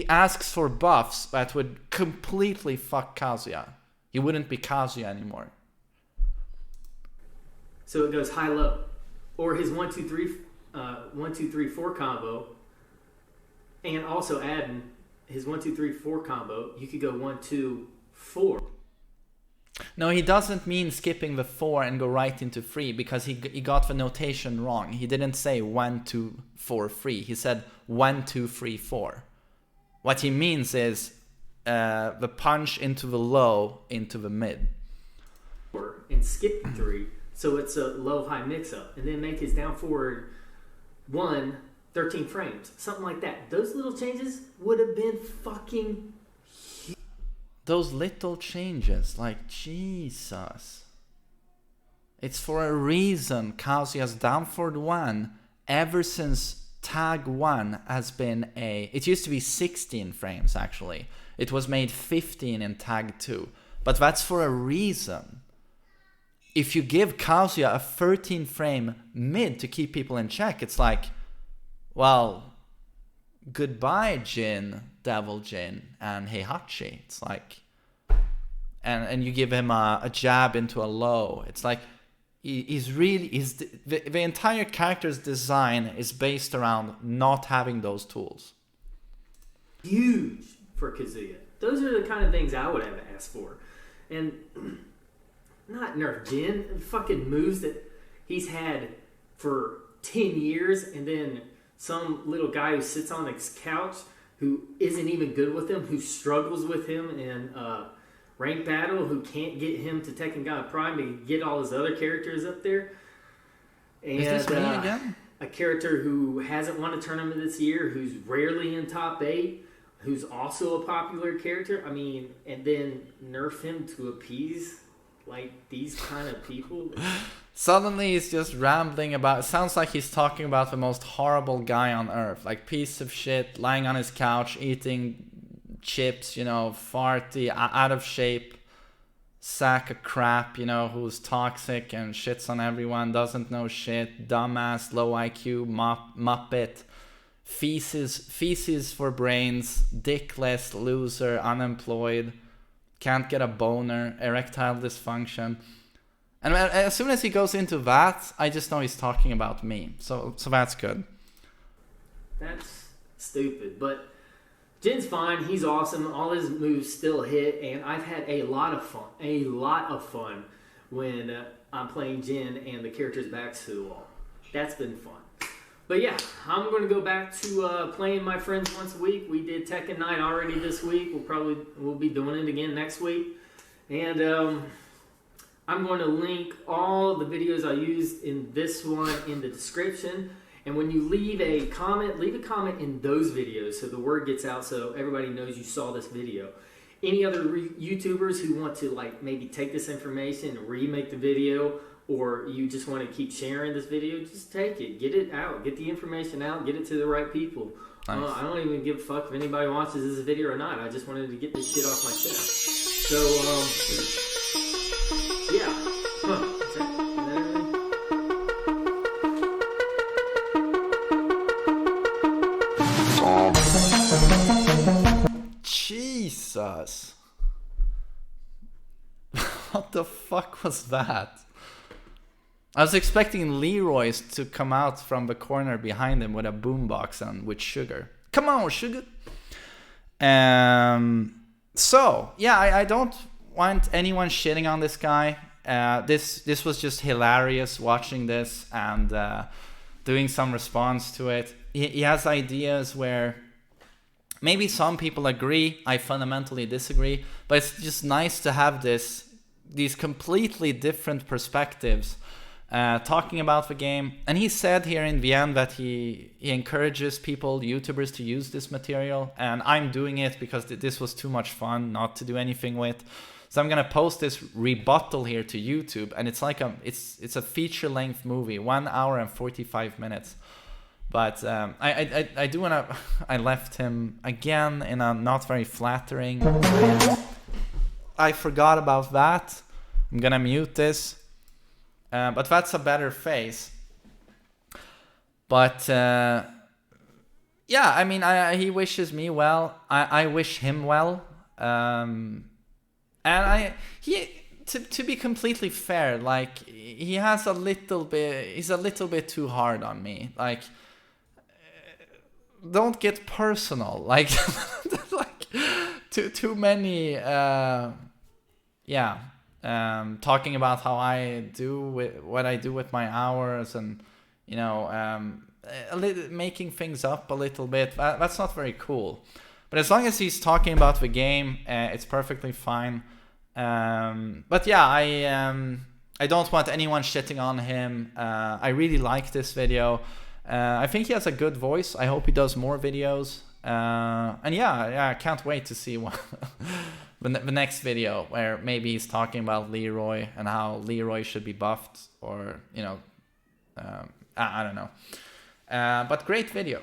asks for buffs that would completely fuck Kazuya. He wouldn't be Kazuya anymore. So it goes high-low, or his 1-2-3, 1-2-3-4 combo, and also adding his 1-2-3-4 combo, you could go 1-2-4. No, he doesn't mean skipping the 4 and go right into 3, because he got the notation wrong. He didn't say 1-2-4-3. He said 1-2-3-4. What he means is the punch into the low, into the mid. And skip 3, so it's a low-high mix-up, and then make his down forward 1 13 frames, something like that. Those little changes would have been fucking huge. Those little changes, like, Jesus. It's for a reason Kazuya's down forward 1, ever since tag 1 has been it used to be 16 frames actually. It was made 15 in tag 2. But that's for a reason. If you give Kazuya a 13 frame mid to keep people in check, it's like, well, goodbye Jin, Devil Jin, and Heihachi. It's like, and you give him a jab into a low. It's like, the entire character's design is based around not having those tools. Huge for Kazuya. Those are the kind of things I would have asked for. And not nerf Jin, fucking moves that he's had for 10 years, and then some little guy who sits on his couch who isn't even good with him, who struggles with him in rank battle, who can't get him to Tekken God Prime to get all his other characters up there. And, is this me again? A character who hasn't won a tournament this year, who's rarely in top 8, who's also a popular character. I mean, and then nerf him to appease like these kind of people. Suddenly he's just rambling about, it sounds like he's talking about the most horrible guy on earth, like piece of shit, lying on his couch, eating chips, you know, farty, out of shape, sack of crap, you know, who's toxic and shits on everyone, doesn't know shit, dumbass, low IQ, muppet, feces for brains, dickless, loser, unemployed, can't get a boner, erectile dysfunction. And as soon as he goes into that, I just know he's talking about me. So that's good. That's stupid. But Jin's fine. He's awesome. All his moves still hit. And I've had a lot of fun when I'm playing Jin and the character's back to the wall. That's been fun. But yeah, I'm going to go back to playing my friends once a week. We did Tekken Night already this week. We'll be doing it again next week. And I'm going to link all the videos I used in this one in the description. And when you leave a comment in those videos so the word gets out so everybody knows you saw this video. Any other YouTubers who want to like maybe take this information and remake the video, or you just want to keep sharing this video, just take it. Get it out. Get the information out. Get it to the right people. Nice. I don't even give a fuck if anybody watches this video or not. I just wanted to get this shit off my chest. So, yeah. Is that everything? Jesus. What the fuck was that? I was expecting Leroy's to come out from the corner behind him with a boombox and with sugar. Come on, sugar. So yeah, I don't want anyone shitting on this guy. This was just hilarious watching this and doing some response to it. He has ideas where maybe some people agree, I fundamentally disagree, but it's just nice to have these completely different perspectives talking about the game. And he said here in the end that he encourages people, YouTubers, to use this material, and I'm doing it because this was too much fun not to do anything with. So I'm gonna post this rebuttal here to YouTube, and it's like it's a feature-length movie, 1 hour and 45 minutes. But I do wanna. I left him again in a not very flattering way. I forgot about that. I'm gonna mute this. But that's a better face. But yeah, I mean, he wishes me well. I wish him well. And to be completely fair, like he's a little bit too hard on me. Like, don't get personal. Like, like too many. Talking about how I do what I do with my hours, and you know, making things up a little bit. That's not very cool. But as long as he's talking about the game, it's perfectly fine. But yeah, I don't want anyone shitting on him. I really like this video. I think he has a good voice. I hope he does more videos. And yeah, I can't wait to see the next video where maybe he's talking about Leroy and how Leroy should be buffed, or you know, I don't know. But great video.